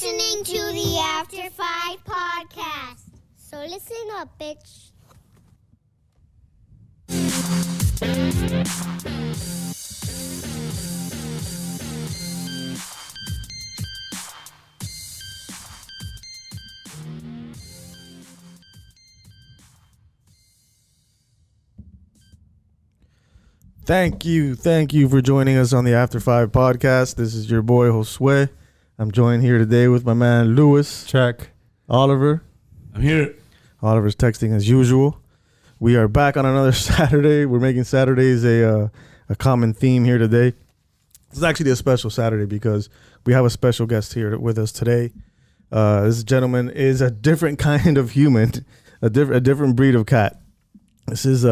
listening to the After 5 podcast. So listen up, bitch. Thank you for joining us on the After 5 podcast. This is your boy Josue. I'm joined here today with my man Lewis. Check. Oliver. I'm here. Oliver's texting as usual. We are back on another Saturday. We're making Saturdays a common theme here today. This is actually a special Saturday because we have a special guest here with us today. This gentleman is a different kind of human, a different breed of cat. This is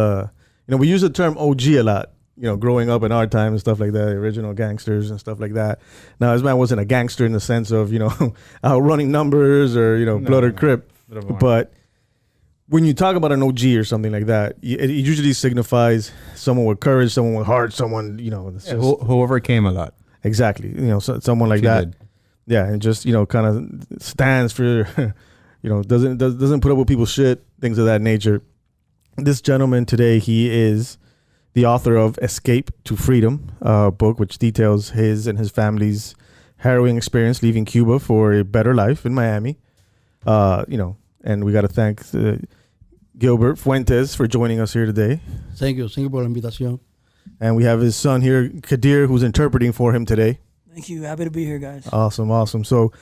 we use the term OG a lot. Growing up in our time and stuff like that, original gangsters and stuff like that. Now, this man wasn't a gangster in the sense of, outrunning numbers or, blood or crip. But when you talk about an OG or something like that, it usually signifies someone with courage, someone with heart, someone, who overcame a lot. Exactly. Someone like that. Did. Yeah. And just, kind of stands for, doesn't put up with people's shit, things of that nature. This gentleman today, he is the author of Escape to Freedom, a book which details his and his family's harrowing experience leaving Cuba for a better life in Miami. And we got to thank Gilberto Fuentes for joining us here today. Thank you por la invitación. And we have his son here, Kadir, who's interpreting for him today. Thank you. Happy to be here, guys. Awesome. So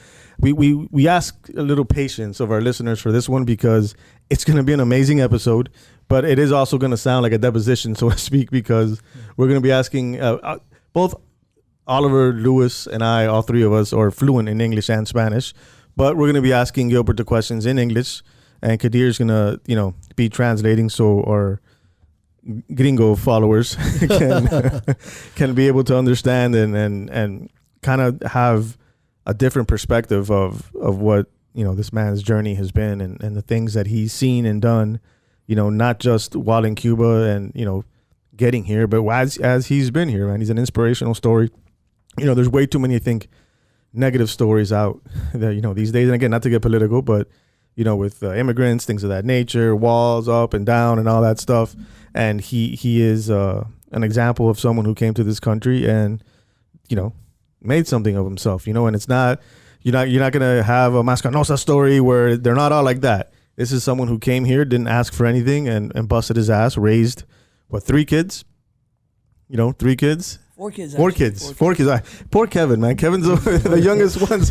we ask a little patience of our listeners for this one because it's going to be an amazing episode, but it is also going to sound like a deposition, so to speak, because we're going to be asking both Oliver, Lewis, and I, all three of us, are fluent in English and Spanish, but we're going to be asking Gilbert the questions in English, and Kadir's going to, be translating so our gringo followers can be able to understand and kind of have a different perspective of what this man's journey has been and the things that he's seen and done, not just while in Cuba and getting here, but as he's been here, man. He's an inspirational story. There's way too many, I think, negative stories out that these days, and again, not to get political, but with immigrants, things of that nature, walls up and down and all that stuff. And he is an example of someone who came to this country and made something of himself, and it's not, you're not going to have a Mascanosa story where they're not all like that. This is someone who came here, didn't ask for anything and busted his ass, raised, 3 kids? 3 kids? 4 kids. Four kids. Poor Kevin, man. Kevin's the youngest one.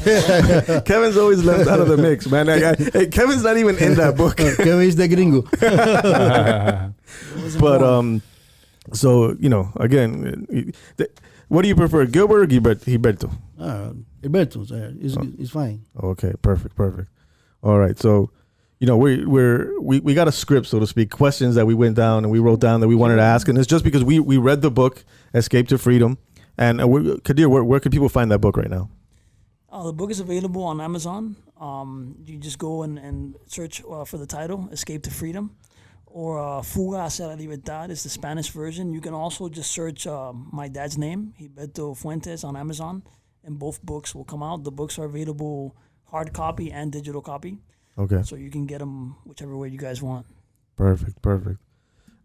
Kevin's always left out of the mix, man. Hey, Kevin's not even in that book. Kevin is the gringo. But, so, again, what do you prefer, Gilbert or Gilberto? Gilberto, it's fine. Okay, perfect. All right, so we got a script, so to speak, questions that we went down and we wrote down that we wanted to ask, and it's just because we read the book Escape to Freedom, and Kadir, where can people find that book right now? The book is available on Amazon. You just go and search for the title, Escape to Freedom, or Fuga hacia la Libertad is the Spanish version. You can also just search my dad's name, Gilberto Fuentes, on Amazon, and both books will come out. The books are available hard copy and digital copy. Okay. So you can get them whichever way you guys want. Perfect.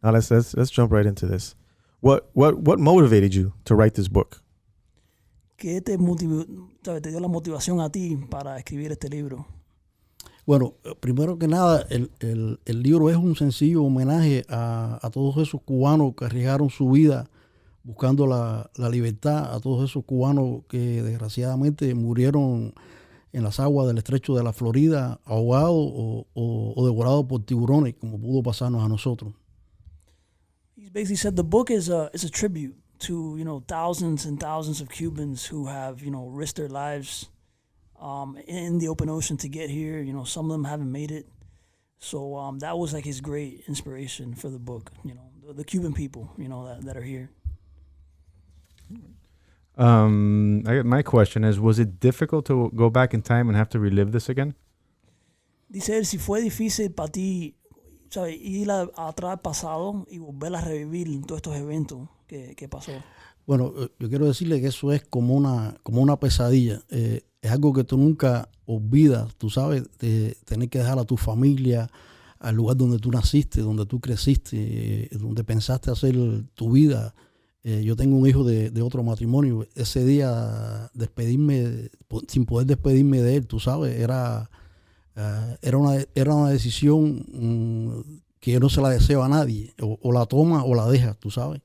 Now let's jump right into this. What motivated you to write this book? ¿Qué te dio la motivación a ti para escribir este libro? Bueno, primero que nada, el libro es un sencillo homenaje a todos esos cubanos que arriesgaron su vida buscando la libertad, a todos esos cubanos que desgraciadamente murieron en las aguas del estrecho de la Florida, ahogados o devorados por tiburones, como pudo pasarnos a nosotros. He basically said the book is a tribute to thousands and thousands of Cubans who have risked their lives in the open ocean to get here. Some of them haven't made it. So that was like his great inspiration for the book. The Cuban people that are here. My question is, was it difficult to go back in time and have to relive this again? Dice él, si fue difícil para ti, ¿sabes? Ir atrás al pasado y volver a revivir todos estos eventos que pasó. Bueno, yo quiero decirle que eso es como una pesadilla. Es algo que tú nunca olvidas, tú sabes, de tener que dejar a tu familia, al lugar donde tú naciste, donde tú creciste, donde pensaste hacer tu vida. Yo tengo un hijo de otro matrimonio. Ese día despedirme, sin poder despedirme de él, tú sabes, era una decisión que yo no se la deseo a nadie. O la toma o la deja, tú sabes.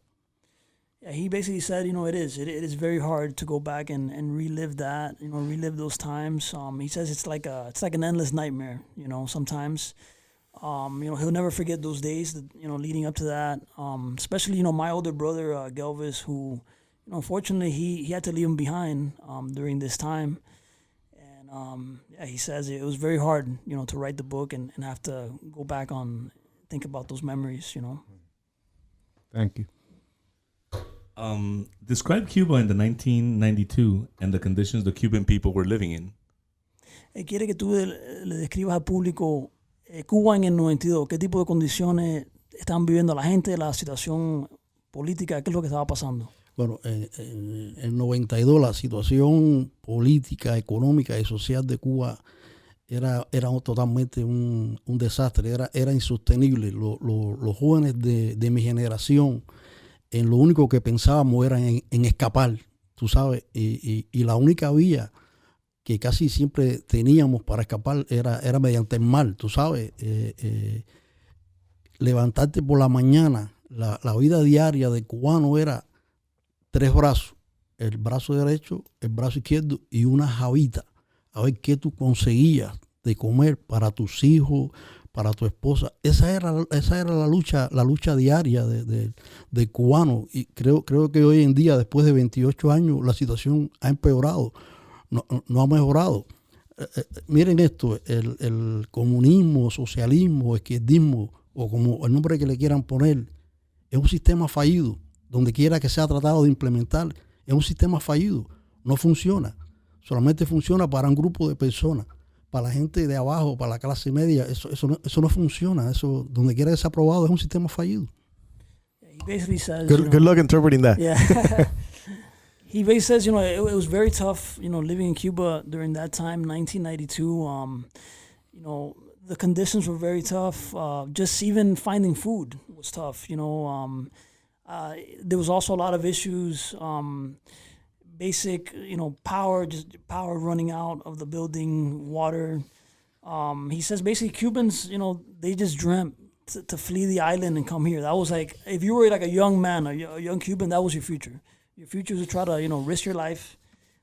Yeah, he basically said, it is very hard to go back and relive that, relive those times. He says it's like an endless nightmare, sometimes. He'll never forget those days, leading up to that. Especially, my older brother, Gelvis, who, unfortunately he had to leave him behind, during this time. And, he says it was very hard, to write the book and have to go back think about those memories, Thank you. Describe Cuba in the 1992 and the conditions the Cuban people were living in. Quiere que tú le describas al público Cuba en el 92, qué tipo de condiciones estaban viviendo la gente, la situación política, qué es lo que estaba pasando. Bueno, en el 92 la situación política, económica y social de Cuba era totalmente un desastre, era insostenible. Los jóvenes de mi generación, en lo único que pensábamos era en escapar, tú sabes, y la única vía que casi siempre teníamos para escapar era mediante el mar, tú sabes. Levantarte por la mañana, la vida diaria del cubano era 3 brazos, el brazo derecho, el brazo izquierdo y una jabita, a ver qué tú conseguías de comer para tus hijos, para tu esposa. Esa era la lucha diaria del cubano, y creo que hoy en día, después de 28 años, la situación ha empeorado, no ha mejorado. Miren esto, el comunismo, socialismo, izquierdismo, o como el nombre que le quieran poner, es un sistema fallido. Donde quiera que sea tratado de implementar, es un sistema fallido, no funciona. Solamente funciona para un grupo de personas. Para la gente de abajo, para la clase media, eso no funciona. Eso, donde quiera que sea aprobado, es un sistema fallido. He basically says, Good luck interpreting that. Yeah. He basically says, it was very tough, living in Cuba during that time, 1992. The conditions were very tough. Just even finding food was tough, there was also a lot of issues, basic, power running out of the building, water. He says basically Cubans, they just dreamt to flee the island and come here. That was like, if you were like a young man, a young Cuban, that was your future. Your future was to try to, risk your life,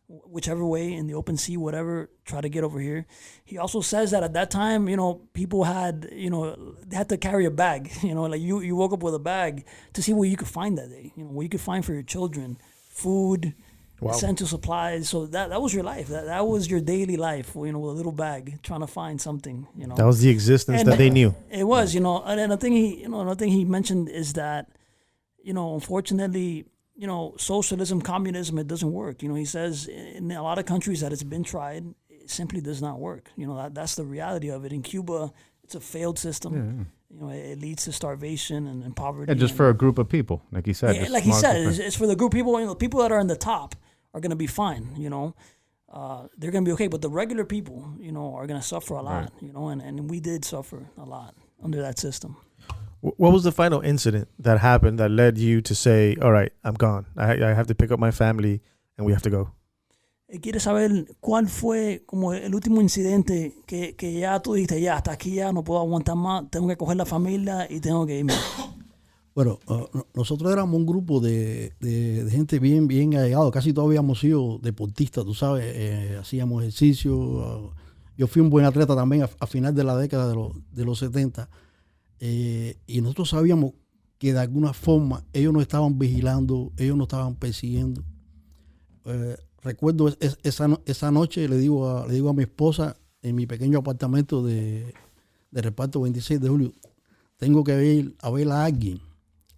whichever way, in the open sea, whatever, try to get over here. He also says that at that time, people had, they had to carry a bag, like you woke up with a bag to see what you could find that day, what you could find for your children, food, essential supplies. So that was your life. That was your daily life, with a little bag, trying to find something, That was the existence that they knew. It was, and the thing another thing he mentioned is that, unfortunately, socialism, communism, it doesn't work. He says in a lot of countries that it's been tried, it simply does not work. That's the reality of it. In Cuba, it's a failed system. Yeah. It leads to starvation and poverty. Yeah, just for a group of people, like he said. Yeah, like he said, it's for the group of people. The people that are in the top are going to be fine. They're going to be okay. But the regular people, are going to suffer a lot. Right. And we did suffer a lot under that system. What was the final incident that happened that led you to say, all right, I'm gone. I have to pick up my family and we have to go? Quiere saber cuál fue como el último incidente que ya tú dijiste, ya, hasta aquí ya no puedo aguantar más, tengo que coger la familia y tengo que irme. Bueno, nosotros éramos un grupo de gente bien allegado. Casi todos habíamos sido deportistas, tú sabes, hacíamos ejercicio. Yo fui un buen atleta también a final de la década de los 70. Y nosotros sabíamos que de alguna forma ellos nos estaban vigilando, ellos nos estaban persiguiendo. Recuerdo esa noche, le digo a mi esposa en mi pequeño apartamento de reparto 26 de julio, tengo que ir a ver a alguien.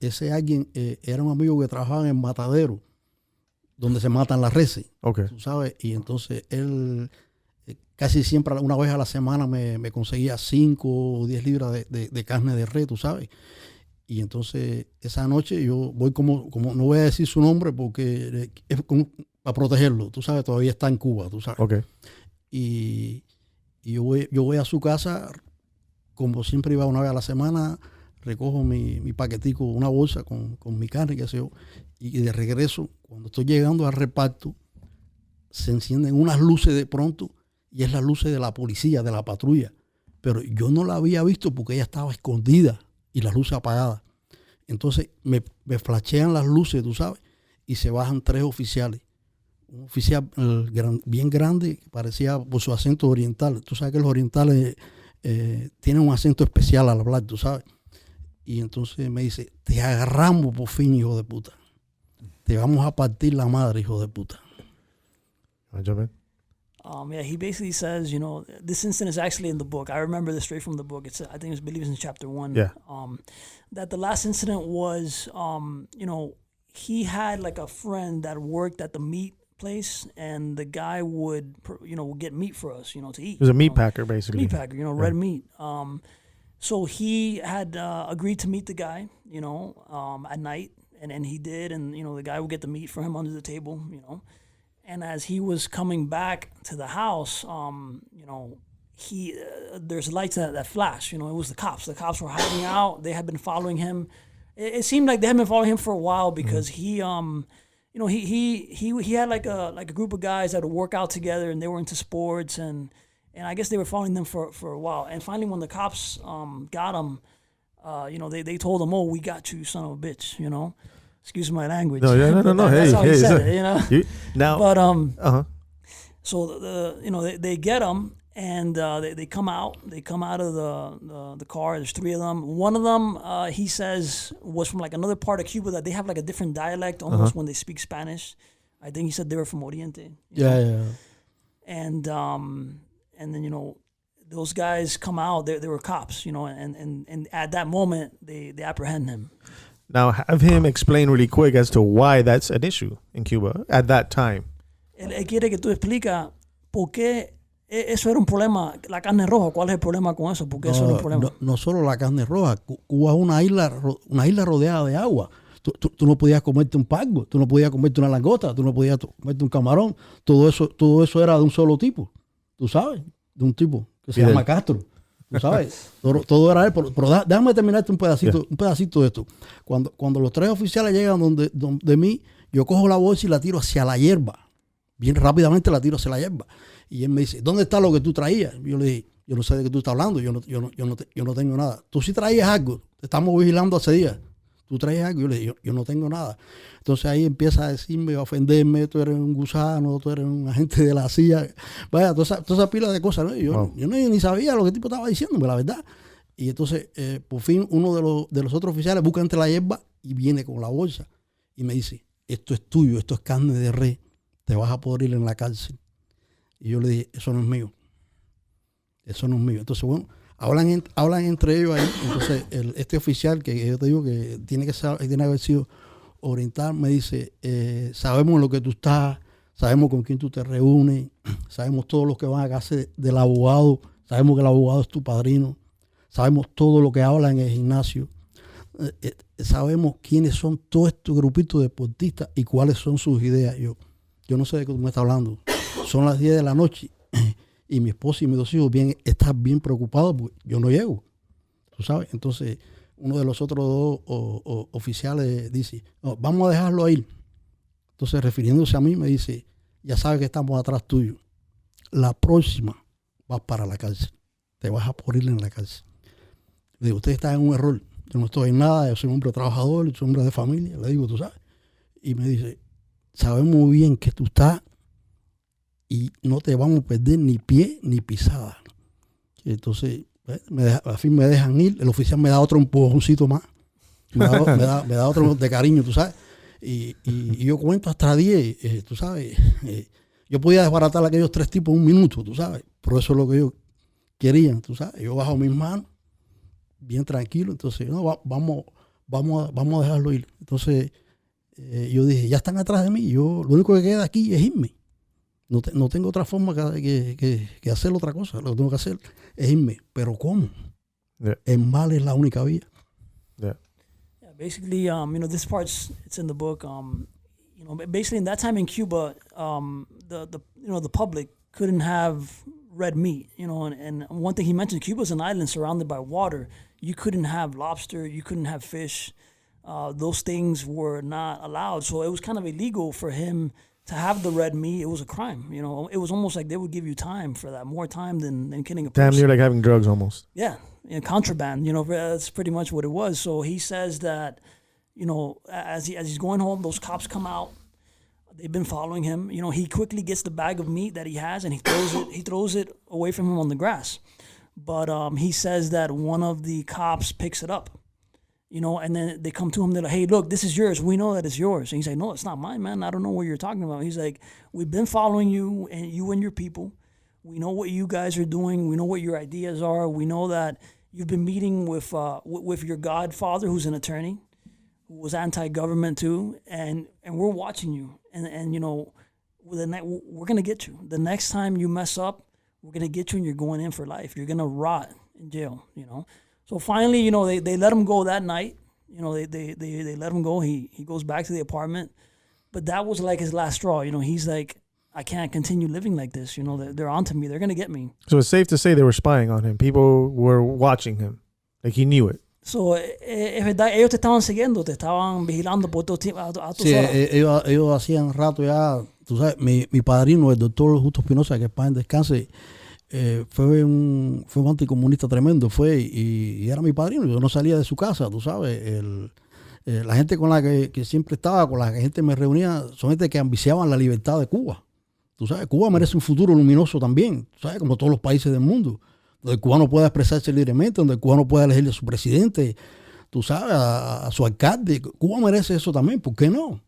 Ese alguien era un amigo que trabajaba en el matadero, donde se matan las reses. Okay. Tú sabes, y entonces él casi siempre, una vez a la semana, me conseguía 5 o 10 libras de carne de res, tú sabes. Y entonces esa noche yo voy como no voy a decir su nombre porque es como para protegerlo, tú sabes, todavía está en Cuba, tú sabes. Okay. Y yo voy a su casa, como siempre iba una vez a la semana, recojo mi paquetico, una bolsa con mi carne, qué sé yo, y de regreso, cuando estoy llegando al reparto, se encienden unas luces de pronto, y es las luces de la policía, de la patrulla. Pero yo no la había visto porque ella estaba escondida y las luces apagadas. Entonces me flashean las luces, tú sabes, y se bajan 3 oficiales. Un oficial bien grande, que parecía por su acento oriental. Tú sabes que los orientales tienen un acento especial al hablar, tú sabes. Y entonces me dice, te agarramos por fin, hijo de puta. Te vamos a partir la madre, hijo de puta. Yeah, he basically says, you know, this incident is actually in the book. I remember this straight from the book. It's, I think it's, believe it's in chapter 1. Yeah. That the last incident was, you know, he had like a friend that worked at the meat place, and the guy would, you know, get meat for us, you know, to eat. He was a meat you know, packer, basically. Meat packer, you know, red meat. So he had agreed to meet the guy, you know, at night, and he did, and, you know, the guy would get the meat for him under the table, you know. And as he was coming back to the house, you know, there's lights that flash. You know, it was the cops. The cops were hiding out. They had been following him. It seemed like they had been following him for a while because he, you know, he had like a group of guys that would work out together, and they were into sports, and I guess they were following them for a while. And finally, when the cops got him, you know, they told him, "Oh, we got you, son of a bitch," you know. Excuse my language. No. That's how he said it, you know. Now, but so you know they get him, and they come out. They come out of the car. There's 3 of them. One of them, he says, was from like another part of Cuba that they have like a different dialect almost when they speak Spanish. I think he said they were from Oriente. Yeah. And then, you know, those guys come out. They were cops, you know, and at that moment they apprehend him. Now, have him explain really quick as to why that's an issue in Cuba at that time. Él quiere que tú expliques por qué eso era un problema, la carne roja. ¿Cuál es el problema con eso? ¿Por qué eso era un problema? No solo la carne roja. Cuba es una isla rodeada de agua. Tú no podías comerte un pargo, tú no podías comerte una langosta, tú no podías comerte un camarón. Todo eso era de un solo tipo, tú sabes, de un tipo que se llama Castro. Tú sabes, todo era él, pero déjame terminarte un pedacito de esto. Cuando los 3 oficiales llegan donde mí, yo cojo la bolsa y la tiro hacia la hierba. Bien rápidamente la tiro hacia la hierba. Y él me dice, ¿dónde está lo que tú traías? Yo le dije, yo no sé de qué tú estás hablando, yo no tengo nada. Tú sí traías algo, te estamos vigilando hace días. Tú traías algo, yo le dije, yo no tengo nada. Entonces ahí empieza a decirme, a ofenderme, tú eres un gusano, tú eres un agente de la CIA. Vaya, toda esa pila de cosas, ¿no? Yo ni sabía lo que el tipo estaba diciéndome, la verdad. Y entonces, por fin, uno de los otros oficiales busca entre la hierba y viene con la bolsa. Y me dice, esto es tuyo, esto es carne de res, te vas a poder ir en la cárcel. Y yo le dije, eso no es mío. Eso no es mío. Entonces, bueno, hablan entre ellos ahí. Entonces, este oficial, que yo te digo que tiene que haber sido oriental, me dice, sabemos lo que tú estás, sabemos con quién tú te reúnes, sabemos todo lo que van a hacer del abogado, sabemos que el abogado es tu padrino, sabemos todo lo que habla en el gimnasio, sabemos quiénes son todos estos grupitos deportistas y cuáles son sus ideas. Yo no sé de qué tú me estás hablando. Son las 10 de la noche y mi esposa y mis 2 hijos están bien preocupados porque yo no llego, tú sabes. Entonces uno de los otros 2 oficiales dice, no, vamos a dejarlo ir. Entonces, refiriéndose a mí, me dice, ya sabes que estamos atrás tuyo. La próxima vas para la cárcel. Te vas a morir en la cárcel. Le digo, usted está en un error. Yo no estoy en nada, yo soy un hombre trabajador, yo soy un hombre de familia. Le digo, tú sabes. Y me dice, sabemos muy bien que tú estás y no te vamos a perder ni pie ni pisada. Y entonces, al fin me dejan ir. El oficial me da otro empujoncito más. Me da otro de cariño, tú sabes. Y yo cuento hasta 10, tú sabes. Yo podía desbaratar a aquellos 3 tipos en 1 minuto, tú sabes. Pero eso es lo que ellos querían, tú sabes. Yo bajo mis manos, bien tranquilo. Entonces, no, vamos a dejarlo ir. Entonces, yo dije, ya están atrás de mí. Lo único que queda aquí es irme. No tengo otra forma que hacer otra cosa. Lo que tengo que hacer es irme. ¿Pero cómo? Yeah. El mal es la única vía. Yeah. Basically, this part's it's in the book. Basically in that time in Cuba, the public couldn't have red meat. And one thing he mentioned, Cuba's an island surrounded by water. You couldn't have lobster. You couldn't have fish. Those things were not allowed. So it was kind of illegal for him to have the red meat. It was a crime. It was almost like they would give you time for that, more time than killing a person. Damn near like having drugs almost. Yeah, contraband. That's pretty much what it was. So he says that, as he's going home, those cops come out. They've been following him. He quickly gets the bag of meat that he has and he throws it away from him on the grass. But he says that one of the cops picks it up. And then they come to him. They're like, "Hey, look, this is yours. We know that it's yours." And he's like, "No, it's not mine, man. I don't know what you're talking about." He's like, "We've been following you and your people. We know what you guys are doing. We know what your ideas are. We know that you've been meeting with your godfather, who's an attorney, who was anti-government too, and we're watching you. And we're gonna get you. The next time you mess up, we're gonna get you, and you're going in for life. You're gonna rot in jail. So finally, they let him go that night. They let him go. He goes back to the apartment, but that was like his last straw. He's like, I can't continue living like this. They're onto me. They're gonna get me. So it's safe to say they were spying on him. People were watching him, like he knew it. So es verdad, ellos te estaban siguiendo, te estaban vigilando por todo tiempo. A tus Sí, horas. ellos hacían rato ya, tú sabes, mi padrino, el doctor Justo Espinosa, que paz en descanse, fue un anticomunista tremendo, y era mi padrino. Yo no salía de su casa, tú sabes. La gente con la que siempre estaba, con la que gente me reunía, son gente que ambiciaban la libertad de Cuba. Tú sabes, Cuba merece un futuro luminoso también, tú sabes, como todos los países del mundo, donde el cubano pueda expresarse libremente, donde el cubano pueda elegir a su presidente, tú sabes, a su alcalde. Cuba merece eso también, ¿por qué no?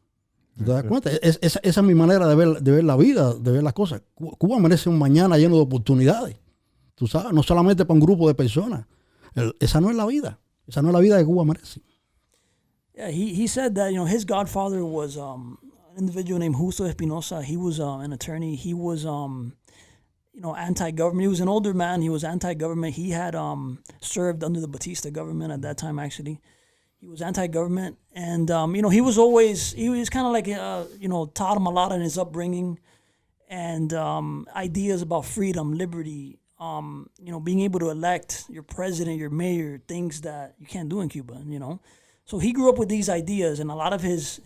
¿Te das cuenta? Esa es mi manera de ver la vida, de ver las cosas. Cuba merece un mañana lleno de oportunidades, tú sabes, no solamente para un grupo de personas. Esa no es la vida. Esa no es la vida que Cuba merece. Yeah, he said that his godfather was an individual named Justo Espinosa. He was an attorney. He was anti-government. He was an older man. He was anti-government. He had served under the Batista government at that time. Actually, he was anti-government, and he was kind of like taught him a lot in his upbringing, and ideas about freedom, liberty. Being able to elect your president, your mayor, things that you can't do in Cuba. So he grew up with these ideas, and a lot of his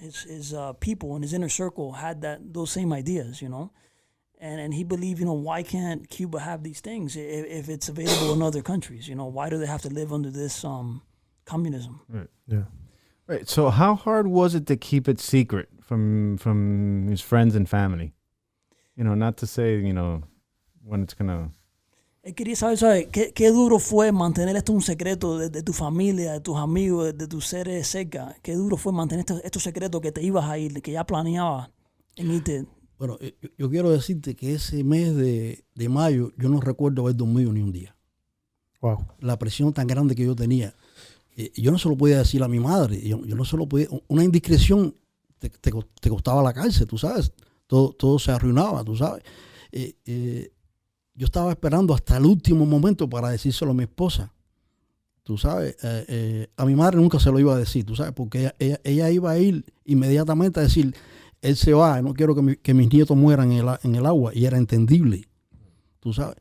people in his inner circle had those same ideas, and he believed, why can't Cuba have these things if it's available in other countries? Why do they have to live under this communism? Right. Yeah. Right. So how hard was it to keep it secret from his friends and family? Not to say, when it's gonna. Él quería saber, qué duro fue mantener esto un secreto de tu familia, de tus amigos, de tus seres cerca. Qué duro fue mantener estos secretos que te ibas a ir, que ya planeabas en irte. Bueno, yo quiero decirte que ese mes de mayo yo no recuerdo haber dormido ni un día. Wow. La presión tan grande que yo tenía. Yo no se lo podía decir a mi madre. Yo no se lo podía. Una indiscreción te costaba la cárcel, tú sabes. Todo se arruinaba, tú sabes. Yo estaba esperando hasta el último momento para decírselo a mi esposa. Tú sabes, a mi madre nunca se lo iba a decir, tú sabes, porque ella iba a ir inmediatamente a decir, él se va, no quiero que mis nietos mueran en el agua. Y era entendible, tú sabes.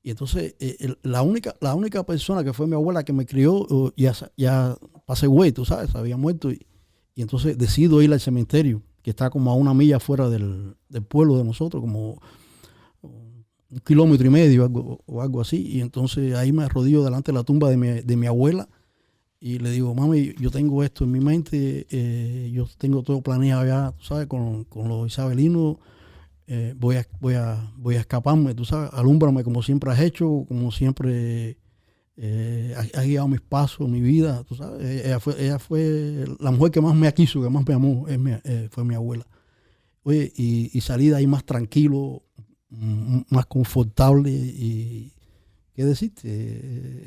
Y entonces, la única persona que fue mi abuela que me crió, ya pasé güey, tú sabes, había muerto. Y entonces decido ir al cementerio, que está como a 1 milla fuera del pueblo de nosotros, como 1,5 kilómetros o algo así. Y entonces ahí me arrodillo delante de la tumba de mi abuela y le digo, mami, yo tengo esto en mi mente, yo tengo todo planeado ya, tú sabes, con los isabelinos, voy a escaparme, tú sabes, alúmbrame como siempre has hecho, como siempre has guiado mis pasos, mi vida, tú sabes. Ella fue la mujer que más me quiso, que más me amó, fue mi abuela. Oye, y salí de ahí más tranquilo, más confortable, y qué decirte,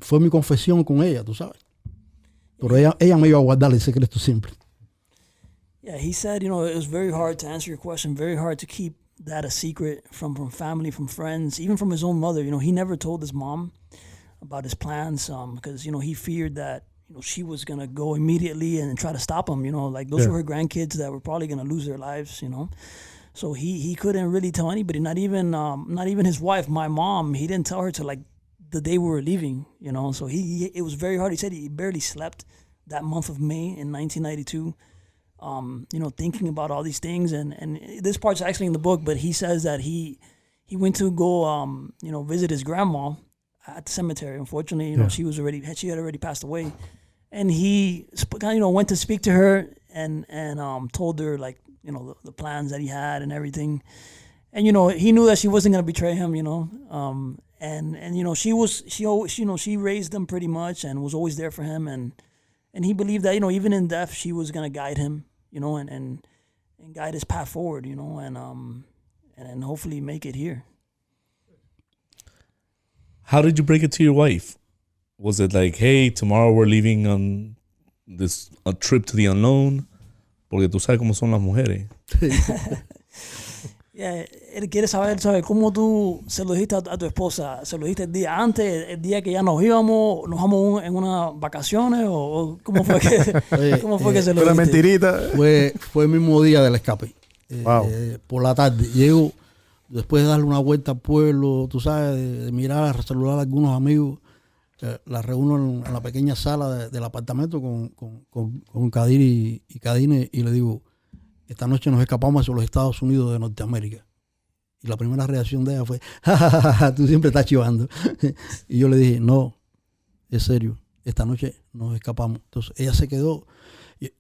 fue mi confesión con ella, tú sabes, pero ella me iba a guardar el secreto siempre. Yeah, he said, it was very hard to answer your question, very hard to keep that a secret from family, from friends, even from his own mother. He never told his mom about his plans because he feared that she was going to go immediately and try to stop him, like those were her grandkids that were probably going to lose their lives, So he couldn't really tell anybody, not even his wife, my mom. He didn't tell her till like the day we were leaving, So it was very hard. He said he barely slept that month of May in 1992, thinking about all these things. And this part's actually in the book, but he says that he went to go, visit his grandma at the cemetery. Unfortunately, she had already passed away, and he, went to speak to her and told her like, the plans that he had and everything, and he knew that she wasn't gonna betray him, she raised him pretty much and was always there for him, and he believed that even in death she was gonna guide him, and guide his path forward, and hopefully make it here. How did you break it to your wife? Was it like, hey, tomorrow we're leaving on a trip to the unknown? Porque tú sabes cómo son las mujeres. Él quiere saber cómo tú se lo dijiste a tu esposa. ¿Se lo dijiste el día antes, el día que ya nos vamos en unas vacaciones? ¿O cómo fue que se lo dijiste? Una mentirita. Fue el mismo día del escape. Wow. Por la tarde. Llego, después de darle una vuelta al pueblo, tú sabes, de mirar, saludar a algunos amigos. La reúno en la pequeña sala del apartamento con Kadir y Kadine, y le digo, esta noche nos escapamos hacia los Estados Unidos de Norteamérica. Y la primera reacción de ella fue, ja, tú siempre estás chivando. Y yo le dije, no, es serio, esta noche nos escapamos. Entonces ella se quedó.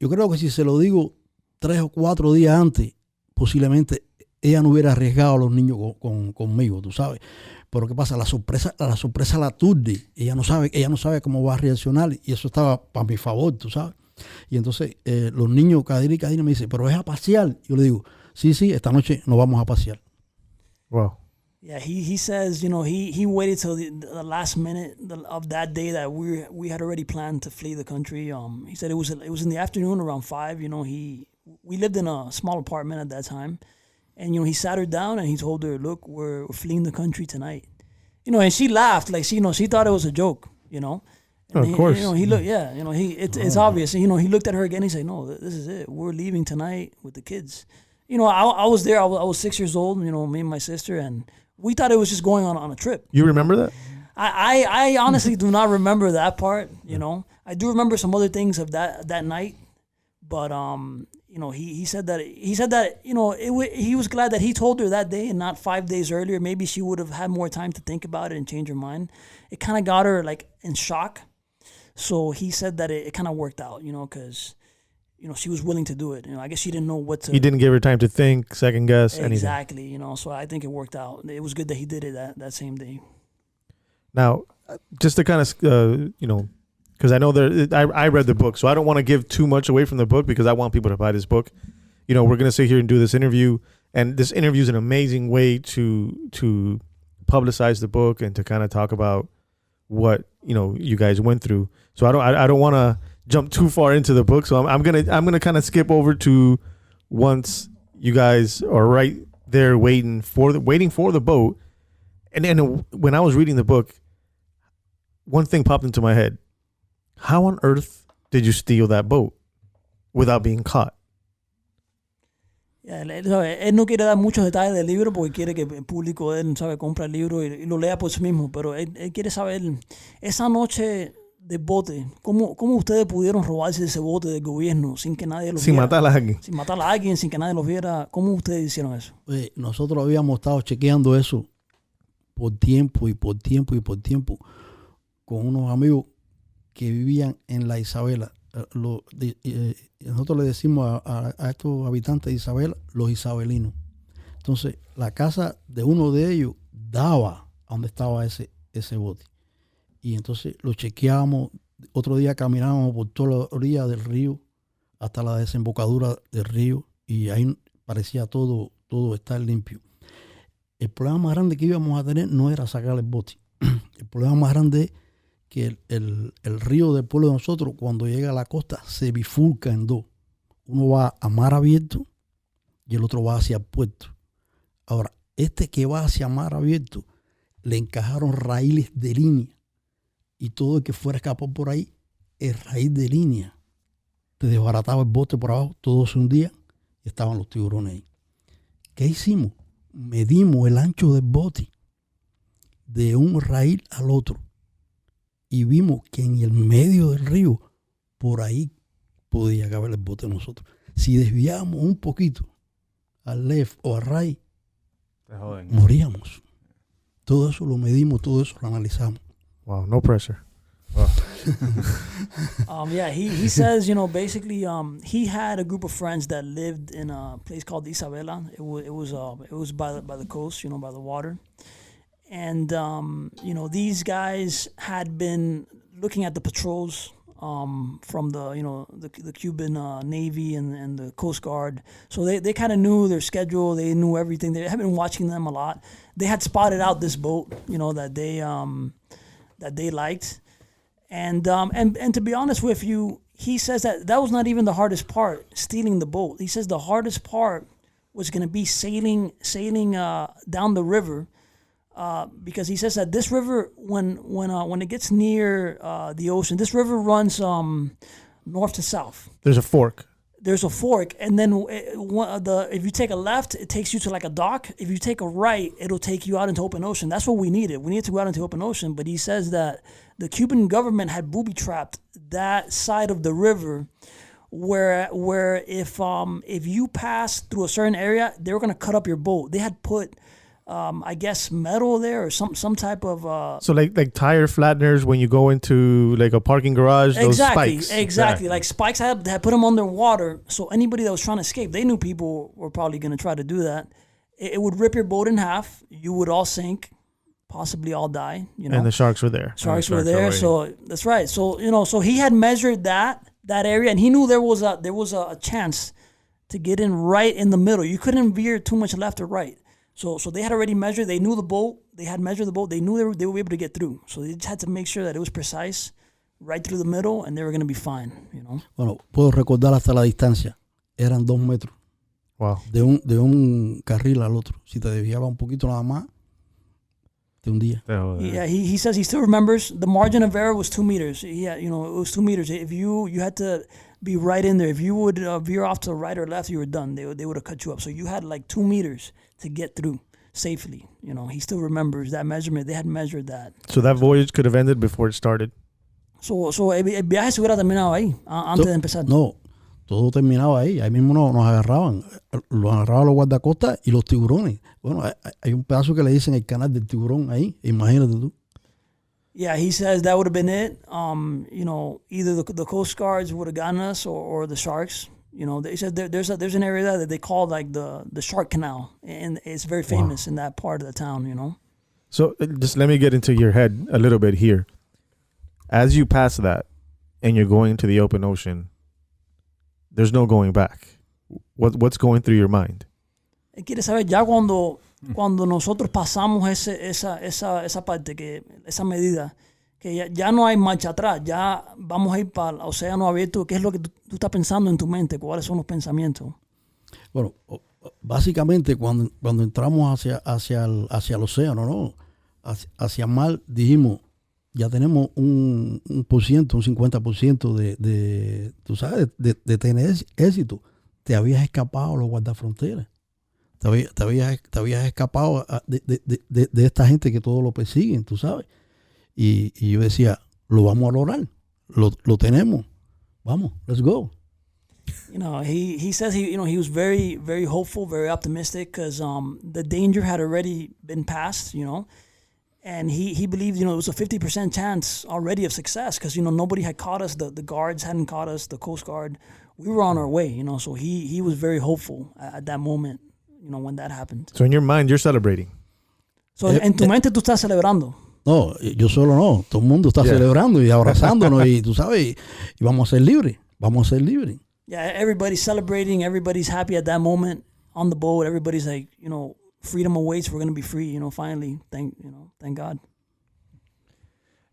Yo creo que si se lo digo 3 o 4 días antes, posiblemente ella no hubiera arriesgado a los niños conmigo, tú sabes. Pero ¿qué pasa? La sorpresa la aturde. Ella no sabe cómo va a reaccionar, y eso estaba para mi favor, tú sabes. Y entonces los niños, Kadir y Kadine, me dicen, pero es a pasear. Yo le digo, sí, esta noche nos vamos a pasear. Wow. Yeah, he says, he waited till the last minute of that day that we had already planned to flee the country. He said it was in the afternoon around 5. We lived in a small apartment at that time. And, he sat her down and he told her, look, we're fleeing the country tonight. And she laughed, like, she thought it was a joke, And of course. He looked, it's obvious. He looked at her again. He said, no, this is it. We're leaving tonight with the kids. I was there. I was 6 years old, me and my sister, and we thought it was just going on a trip. You remember that? I honestly do not remember that part, I do remember some other things of that night, but, he said that he was glad that he told her that day and not 5 days earlier. Maybe she would have had more time to think about it and change her mind. It kind of got her like in shock. So he said that it kind of worked out, because, she was willing to do it. I guess she didn't know what to. He didn't give her time to think, second guess, anything. Exactly, so I think it worked out. It was good that he did it that same day. Now, just to kind of, because I know I read the book, so I don't want to give too much away from the book because I want people to buy this book. We're going to sit here and do this interview, and this interview is an amazing way to publicize the book and to kind of talk about what you guys went through. So I don't want to jump too far into the book, so I'm gonna kind of skip over to once you guys are right there waiting for the boat, and then when I was reading the book, one thing popped into my head. How on earth did you steal that boat without being caught? Yeah, él no quiere dar muchos detalles del libro porque quiere que el público de él compre el libro y lo lea por sí mismo, pero él quiere saber esa noche de bote, ¿cómo ustedes pudieron robarse ese bote del gobierno sin que nadie lo viera? Sin matar a alguien. Sin matar a alguien, sin que nadie lo viera. ¿Cómo ustedes hicieron eso? Nosotros habíamos estado chequeando eso por tiempo con unos amigos que vivían en la Isabela. Nosotros le decimos a estos habitantes de Isabela los isabelinos. Entonces, la casa de uno de ellos daba a donde estaba ese bote. Y entonces lo chequeábamos. Otro día caminábamos por toda la orilla del río hasta la desembocadura del río, y ahí parecía todo estar limpio. El problema más grande que íbamos a tener no era sacar el bote. El problema más grande es que el río del pueblo de nosotros, cuando llega a la costa, se bifurca en dos. Uno va a mar abierto y el otro va hacia el puerto. Ahora, este que va hacia mar abierto, le encajaron raíles de línea, y todo el que fuera a escapar por ahí el raíz de línea te desbarataba el bote por abajo, todo se hundía y estaban los tiburones ahí. ¿Qué hicimos? Medimos el ancho del bote de un raíz al otro y vimos que en el medio del río, por ahí podía caber el bote de nosotros. Si desviábamos un poquito al left o al right, moríamos. Todo eso lo medimos, todo eso lo analizamos. Wow, no pressure. Yeah, he says, basically, he had a group of friends that lived in a place called Isabela. It was by the coast, by the water, and these guys had been looking at the patrols from the Cuban Navy and the Coast Guard. So they kind of knew their schedule. They knew everything. They had been watching them a lot. They had spotted out this boat, that they liked. And to be honest with you, he says that was not even the hardest part, stealing the boat. He says the hardest part was going to be sailing down the river, because he says that this river, when it gets near the ocean, this river runs north to south. There's a fork. There's a fork, and then if you take a left, it takes you to like a dock. If you take a right, it'll take you out into open ocean. That's what we needed. We needed to go out into open ocean. But he says that the Cuban government had booby-trapped that side of the river, where if you passed through a certain area, they were going to cut up your boat. They had put, I guess, metal there or some type of. So like tire flatteners when you go into like a parking garage. Those spikes. Exactly. Like spikes had put them underwater. So anybody that was trying to escape, they knew people were probably going to try to do that. It would rip your boat in half. You would all sink, possibly all die. And the sharks were there. Sharks were there. So that's right. So so he had measured that area, and he knew there was a chance to get in right in the middle. You couldn't veer too much left or right. So they had already measured. They knew the boat. They had measured the boat. They knew they would be able to get through. So they just had to make sure that it was precise, right through the middle, and they were going to be fine. Bueno, puedo recordar hasta la distancia. Eran 2 metros. Wow. De un carril al otro. Si te desviaba un poquito nada más, te hundía. Yeah, he says he still remembers the margin of error was 2 meters. Yeah, it was 2 meters. If you had to be right in there. If you would veer off to the right or left, you were done. They would have cut you up. So you had like 2 meters to get through safely. He still remembers that measurement. They had measured that. So that voyage could have ended before it started. So el viaje se hubiera terminado ahí, antes de empezar. No, todo terminaba ahí. Ahí mismo nos agarraban. Los agarraban los guardacostas y los tiburones. Bueno, hay un pedazo que le dicen el canal del tiburón ahí. Imagínate tú. Yeah, he says that would have been it. Either the Coast Guards would have gotten us or the sharks. They said there's an area there that they call like the Shark Canal, and it's very famous in that part of the town. So just let me get into your head a little bit here. As you pass that, and you're going into the open ocean, there's no going back. What's going through your mind? Quiere saber ya cuando nosotros pasamos esa parte, esa medida, que ya no hay marcha atrás, ya vamos a ir para el océano abierto. ¿Qué es lo que tú estás pensando en tu mente? ¿Cuáles son los pensamientos? Bueno, básicamente cuando entramos hacia el océano, ¿no? Hacia mar, dijimos, ya tenemos un 50% de tú sabes, de tener éxito. Te habías escapado a los guardafronteras. Te habías escapado de esta gente que todo lo persiguen, tú sabes. Y yo decía, lo vamos a lograr. Lo tenemos. Vamos, let's go. He says he was very, very hopeful, very optimistic because the danger had already been passed, and he believed, it was a 50% chance already of success because, nobody had caught us. The guards hadn't caught us, the Coast Guard. We were on our way, so he was very hopeful at that moment, when that happened. So in your mind, you're celebrating. So en tu mente tú estás celebrando. No, yo solo no. Todo el mundo está celebrando y abrazándonos y tú sabes, y vamos a ser libres. Vamos a ser libres. Yeah, everybody's celebrating. Everybody's happy at that moment on the boat. Everybody's like, freedom awaits. We're going to be free, finally. Thank God.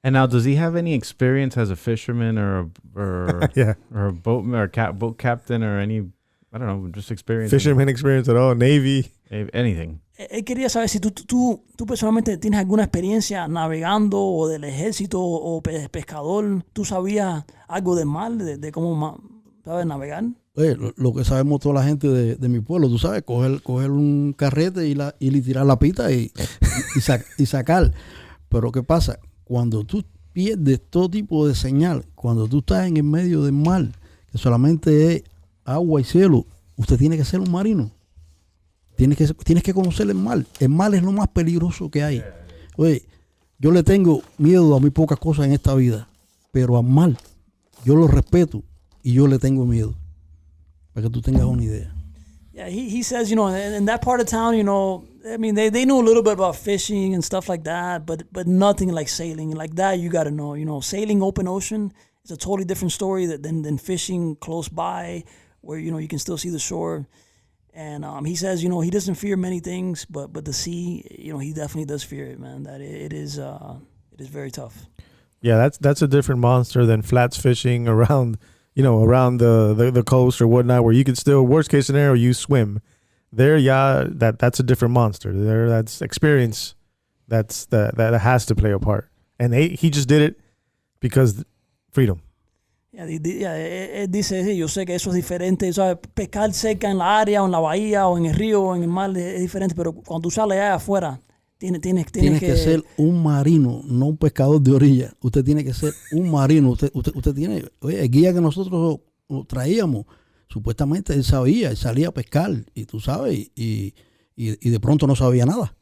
And now, does he have any experience as a fisherman or a boat captain or any, I don't know, just experience? Fisherman experience at all? Navy? Anything? él quería saber si tú personalmente tienes alguna experiencia navegando o del ejército o pescador. ¿Tú sabías algo del mar, de cómo sabes navegar? Oye, lo que sabemos toda la gente de mi pueblo, tú sabes, coger un carrete y tirar la pita y sacar. Pero ¿qué pasa? Cuando tú pierdes todo tipo de señal, cuando tú estás en el medio del mar, que solamente es agua y cielo, usted tiene que ser un marino. Tienes que conocer el mar. El mar es lo más peligroso que hay. Oye, yo le tengo miedo a muy pocas cosas en esta vida, pero al mar yo lo respeto y yo le tengo miedo. Para que tú tengas una idea. Yeah, he says, in that part of town, I mean, they knew a little bit about fishing and stuff like that, but nothing like sailing. Like that, you got to know. Sailing open ocean is a totally different story than fishing close by, where you can still see the shore. And he says, he doesn't fear many things, but the sea, he definitely does fear it, man. That it is very tough. Yeah, that's a different monster than flats fishing around the coast or whatnot, where you can still, worst case scenario, you swim. There, yeah, that's a different monster. There, that's experience. That has to play a part. And he just did it because freedom. Yeah, él dice, sí, yo sé que eso es diferente, ¿sabes? Pescar cerca en la área o en la bahía o en el río o en el mar es diferente, pero cuando tú sales allá afuera, tienes que ser un marino, no un pescador de orilla. Usted tiene que ser un marino. Usted tiene, oye, el guía que nosotros traíamos, supuestamente él sabía, él salía a pescar, y tú sabes, y de pronto no sabía nada.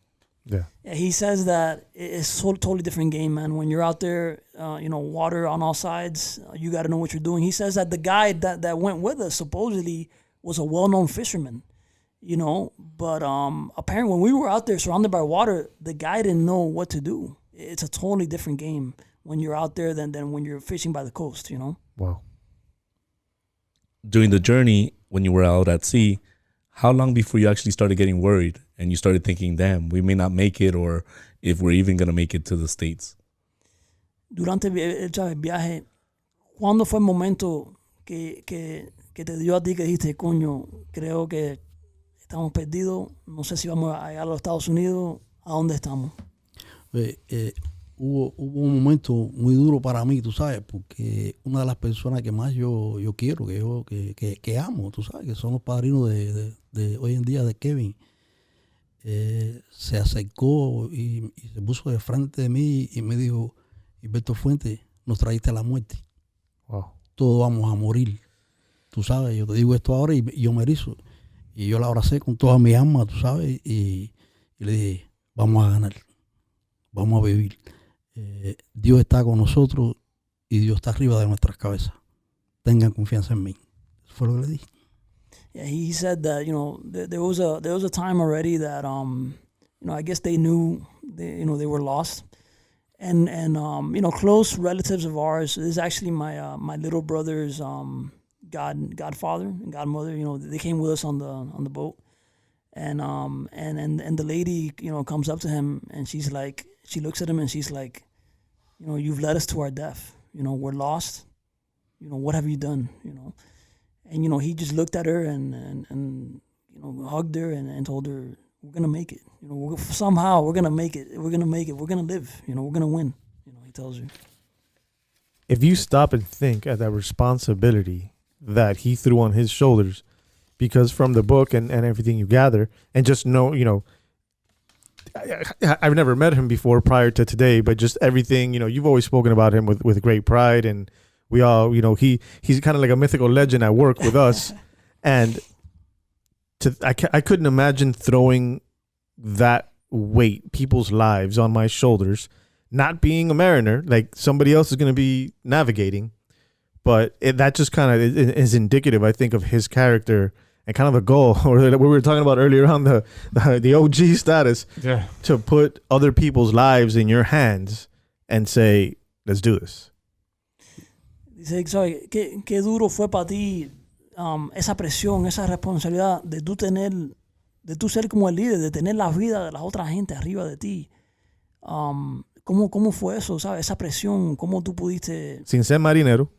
Yeah, he says that it's a totally different game, man. When you're out there, water on all sides, you got to know what you're doing. He says that the guy that went with us supposedly was a well-known fisherman, but apparently when we were out there surrounded by water, the guy didn't know what to do. It's a totally different game when you're out there than when you're fishing by the coast, Wow. During the journey, when you were out at sea, how long before you actually started getting worried and you started thinking, damn, we may not make it, or if we're even going to make it to the States? Durante el viaje, ¿cuándo fue el momento que te dio a ti que dijiste, coño, creo que estamos perdidos, no sé si vamos a llegar a los Estados Unidos, ¿a dónde estamos? Hubo un momento muy duro para mí, tú sabes, porque una de las personas que más yo quiero, que amo, tú sabes, que son los padrinos de hoy en día de Kevin, se acercó y se puso de frente de mí y me dijo, Gilberto Fuentes, nos traíste a la muerte. Wow. Todos vamos a morir. Tú sabes, yo te digo esto ahora y yo me erizo. Y yo la abracé con toda mi alma, tú sabes, y le dije, vamos a ganar, vamos a vivir. Dios está con nosotros y Dios está arriba de nuestras cabezas. Tengan confianza en mí. Eso fue lo que le dije. Yeah, he said that there was a time already that I guess they knew they were lost, and close relatives of ours. This is actually my little brother's godfather and godmother. They came with us on the boat, and the lady comes up to him and she's like, she looks at him and she's like, you've led us to our death. We're lost. What have you done? And he just looked at her and hugged her and told her, we're gonna make it. Somehow we're gonna make it. We're gonna make it. We're gonna live. We're gonna win. He tells her. If you stop and think at that responsibility that he threw on his shoulders, because from the book and everything you gather, and just know, I've never met him before prior to today, but just everything, you've always spoken about him with great pride, and we all, he's kind of like a mythical legend at work with us. And I couldn't imagine throwing that weight, people's lives, on my shoulders, not being a mariner, like somebody else is going to be navigating. But that just kind of is indicative, I think, of his character and kind of a goal, or that we were talking about earlier on, the OG status, to put other people's lives in your hands and say, let's do this. Dice, ¿sabes? ¿Qué duro fue para ti esa presión, esa responsabilidad de tú ser como el líder, de tener la vida de las otras gente arriba de ti? ¿Cómo fue eso, sabes? Esa presión, ¿cómo tú pudiste? Sin ser marinero.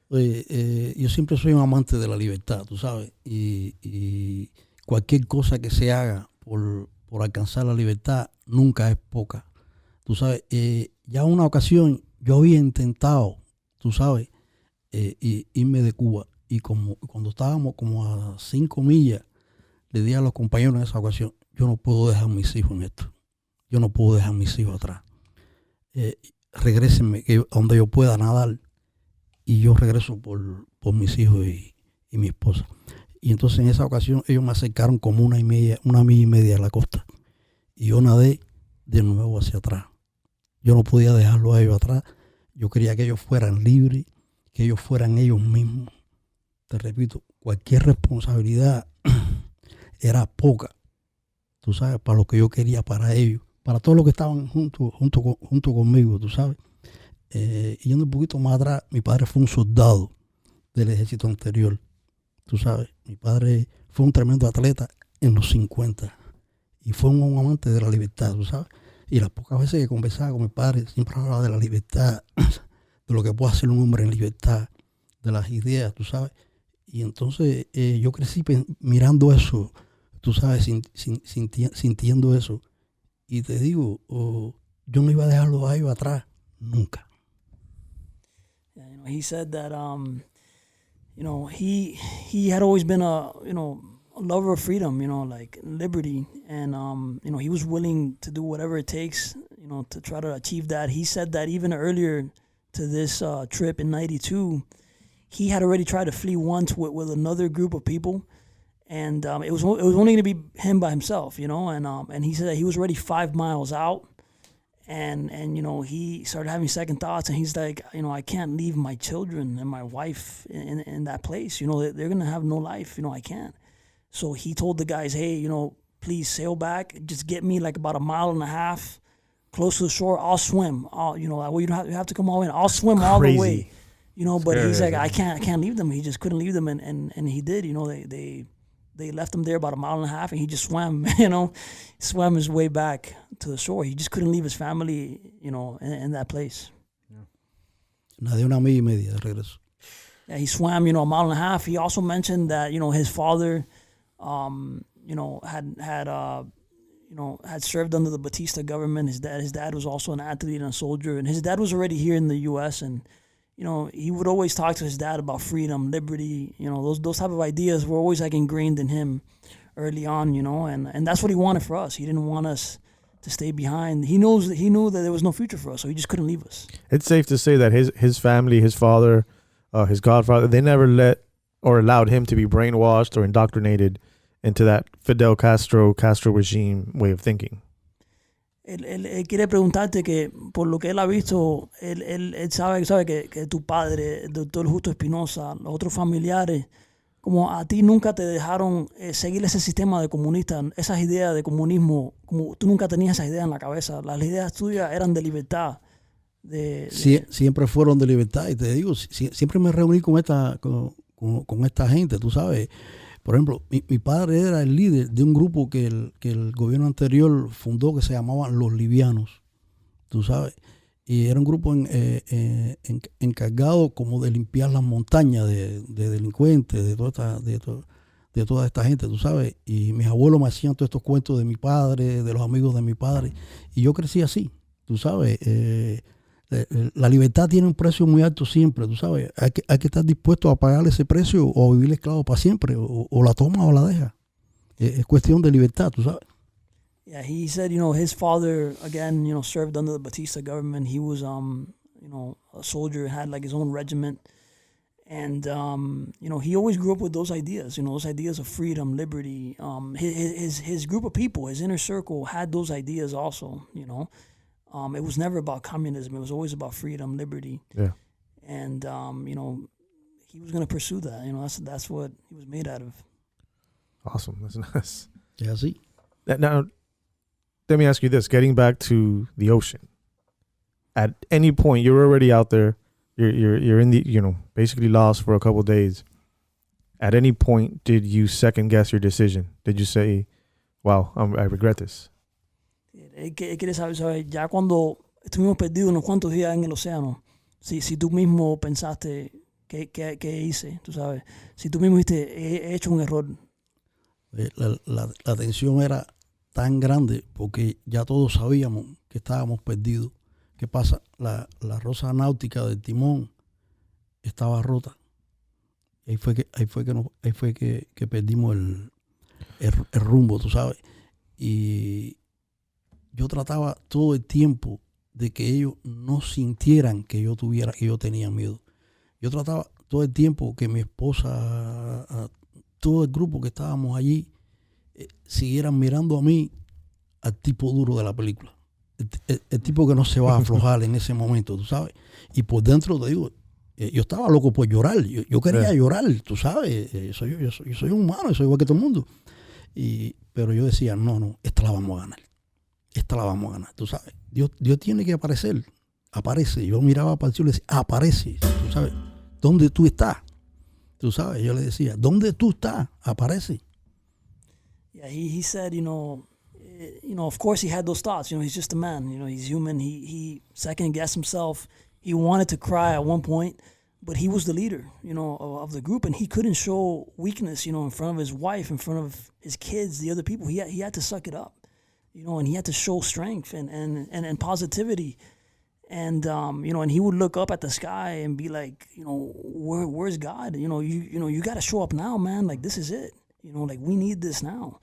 Yo siempre soy un amante de la libertad, tú sabes, y cualquier cosa que se haga por alcanzar la libertad nunca es poca. Tú sabes, ya una ocasión yo había intentado, tú sabes, irme de Cuba. Y cuando estábamos como a 5 millas, le dije a los compañeros en esa ocasión, yo no puedo dejar mis hijos en esto. Yo no puedo dejar mis hijos atrás. Regrésenme donde yo pueda nadar. Y yo regreso por mis hijos y mi esposa. Y entonces en esa ocasión ellos me acercaron como 1,5 millas a la costa. Y yo nadé de nuevo hacia atrás. Yo no podía dejarlo a ellos atrás. Yo quería que ellos fueran libres, que ellos fueran ellos mismos. Te repito, cualquier responsabilidad era poca, tú sabes, para lo que yo quería para ellos, para todos los que estaban junto conmigo, tú sabes. Y yendo un poquito más atrás, mi padre fue un soldado del ejército anterior, tú sabes. Mi padre fue un tremendo atleta en los 50 y fue un amante de la libertad, tú sabes. Y las pocas veces que conversaba con mi padre, siempre hablaba de la libertad, de lo que puede hacer un hombre en libertad, de las ideas, tú sabes. Y entonces yo crecí mirando eso, tú sabes, sintiendo eso. Y te digo, yo no iba a dejarlo a ellos atrás, nunca. Yeah, he said that, he had always been a lover of freedom, like liberty. And, he was willing to do whatever it takes, to try to achieve that. He said that even earlier to this trip in 92, he had already tried to flee once with another group of people, and it was only going to be him by himself, and he said that he was already 5 miles out, and he started having second thoughts, and he's like, I can't leave my children and my wife in that place, they're going to have no life, I can't. So he told the guys, hey, please sail back, just get me like about 1.5 miles close to the shore, I'll swim, you don't have to come all in, I'll swim all the way. But he's like, I can't leave them. He just couldn't leave them, and he did. They left him there about 1.5 miles, and he just swam. Swam his way back to the shore. He just couldn't leave his family, in that place. Nadé 1,5 millas de regreso. Yeah, he swam, 1.5 miles. He also mentioned that his father, had served under the Batista government. His dad was also an athlete and a soldier, and his dad was already here in the U.S. and he would always talk to his dad about freedom, liberty, those type of ideas were always like ingrained in him early on, and that's what he wanted for us. He didn't want us to stay behind. He knew that there was no future for us, so he just couldn't leave us. It's safe to say that his family, his father, his godfather, they never let or allowed him to be brainwashed or indoctrinated into that Fidel Castro regime way of thinking. Él quiere preguntarte que por lo que él ha visto, él sabe que tu padre, el doctor Justo Espinosa, los otros familiares, como a ti nunca te dejaron seguir ese sistema de comunista, esas ideas de comunismo, como tú nunca tenías esas ideas en la cabeza. Las ideas tuyas eran de libertad. Siempre fueron de libertad. Y te digo, siempre me reuní con esta gente, tú sabes. Por ejemplo, mi padre era el líder de un grupo que el gobierno anterior fundó que se llamaban Los Livianos, tú sabes. Y era un grupo encargado como de limpiar las montañas de delincuentes, de toda esta gente, tú sabes. Y mis abuelos me hacían todos estos cuentos de mi padre, de los amigos de mi padre. Y yo crecí así, tú sabes. La libertad tiene un precio muy alto siempre, tú sabes. Hay que estar dispuesto a pagar ese precio o vivir esclavo para siempre, o la toma o la deja. Es cuestión de libertad, tú sabes. Yeah, he said, his father, again, served under the Batista government. He was, a soldier, had like his own regiment. And, he always grew up with those ideas, those ideas of freedom, liberty. His group of people, his inner circle had those ideas also, It was never about communism. It was always about freedom, liberty. Yeah. And, he was going to pursue that. That's what he was made out of. Awesome. That's nice. Yeah, see. Now, let me ask you this. Getting back to the ocean. At any point, you're already out there. You're in the, basically lost for a couple of days. At any point, did you second guess your decision? Did you say, wow, I regret this? Él quiere saber, ya cuando estuvimos perdidos unos cuantos días en el océano, si tú mismo pensaste, ¿qué hice? Tú sabes, si tú mismo dijiste, he hecho un error. La tensión era tan grande porque ya todos sabíamos que estábamos perdidos. ¿Qué pasa? La rosa náutica del timón estaba rota. Y ahí fue que perdimos el rumbo, tú sabes. Y yo trataba todo el tiempo de que ellos no sintieran que yo tenía miedo. Yo trataba todo el tiempo que mi esposa, todo el grupo que estábamos allí, siguieran mirando a mí, al tipo duro de la película. El tipo que no se va a aflojar en ese momento, tú sabes. Y por dentro te digo, yo estaba loco por llorar. Yo quería llorar, tú sabes. Yo soy un humano, yo soy igual que todo el mundo. Pero yo decía, no, esta la vamos a ganar. Esta la vamos a ganar, tú sabes. Dios tiene que aparecer. Aparece. Yo miraba para el cielo y decía, aparece, tú sabes. ¿Dónde tú estás? Tú sabes, yo le decía, ¿dónde tú estás? Aparece. Yeah, he said, of course he had those thoughts. He's just a man. He's human. He second guessed himself. He wanted to cry at one point, but he was the leader, of the group, and he couldn't show weakness, in front of his wife, in front of his kids, the other people. He had to suck it up, and he had to show strength and positivity. And and he would look up at the sky and be like, where's God? You got to show up now, man. Like, this is it. Like, we need this now.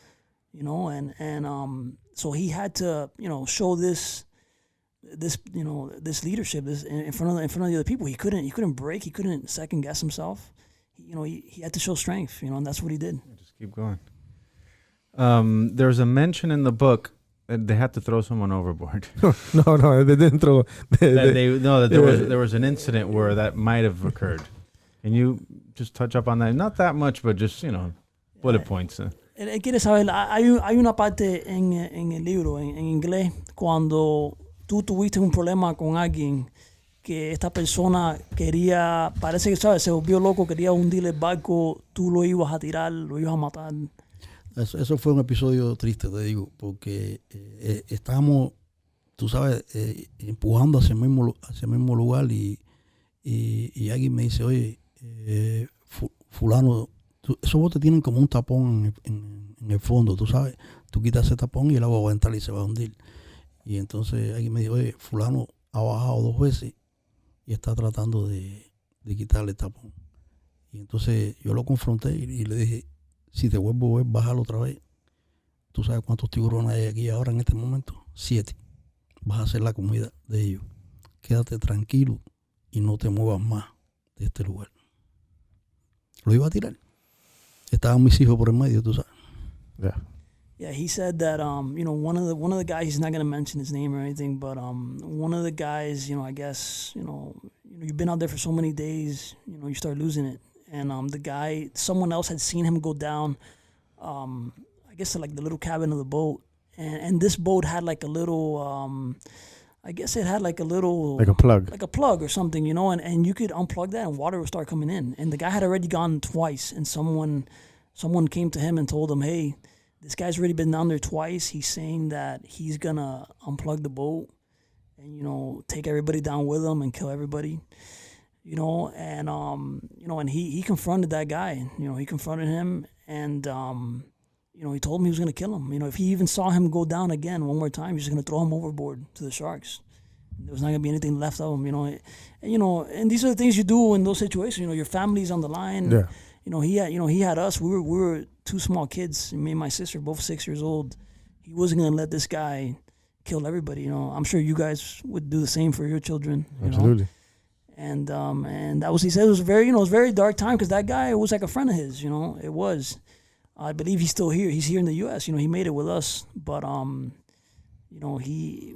So he had to, show this leadership, this in front of the other people. He couldn't break. He couldn't second guess himself. He had to show strength. And that's what he did. Just keep going. There's a mention in the book that they had to throw someone overboard. No, they didn't throw. There was an incident where that might have occurred. Can you just touch up on that? Not that much, but just bullet points. Él quiere saber, hay una parte en el libro, en inglés, cuando tú tuviste un problema con alguien que esta persona quería, parece que, ¿sabes? Se volvió loco, quería hundir el barco, tú lo ibas a tirar, lo ibas a matar. Eso fue un episodio triste, te digo, porque estábamos, tú sabes, empujando hacia el mismo lugar y alguien me dice, oye, fulano, esos botes tienen como un tapón en el fondo, tú sabes. Tú quitas ese tapón y el agua va a entrar y se va a hundir. Y entonces alguien me dijo, oye, fulano ha bajado 2 veces y está tratando de quitarle el tapón. Y entonces yo lo confronté y le dije, si te vuelvo a ver bajar otra vez, tú sabes cuántos tiburones hay aquí ahora en este momento. 7. Vas a hacer la comida de ellos. Quédate tranquilo y no te muevas más de este lugar. Lo iba a tirar. Estaban mis hijos por el medio, tú sabes. Yeah, he said that one of the guys, he's not going to mention his name or anything, but one of the guys, I guess, you've been out there for so many days, you start losing it. And the guy, someone else had seen him go down, I guess to like the little cabin of the boat. And this boat had like a little I guess it had like a little... Like a plug. Like a plug or something, and you could unplug that and water would start coming in. And the guy had already gone twice, and someone came to him and told him, hey, this guy's already been down there twice. He's saying that he's going to unplug the boat and, take everybody down with him and kill everybody. And he confronted that guy. He confronted him and... he told him he was going to kill him. If he even saw him go down again one more time, he was just going to throw him overboard to the sharks. There was not going to be anything left of him, And these are the things you do in those situations. Your family's on the line. Yeah. He had us. We were 2 small kids. Me and my sister, both 6 years old. He wasn't going to let this guy kill everybody. I'm sure you guys would do the same for your children. Absolutely. And that was, he said, it was very, it was a very dark time because that guy was like a friend of his. It was. I believe he's still here. He's here in the U.S. He made it with us, but he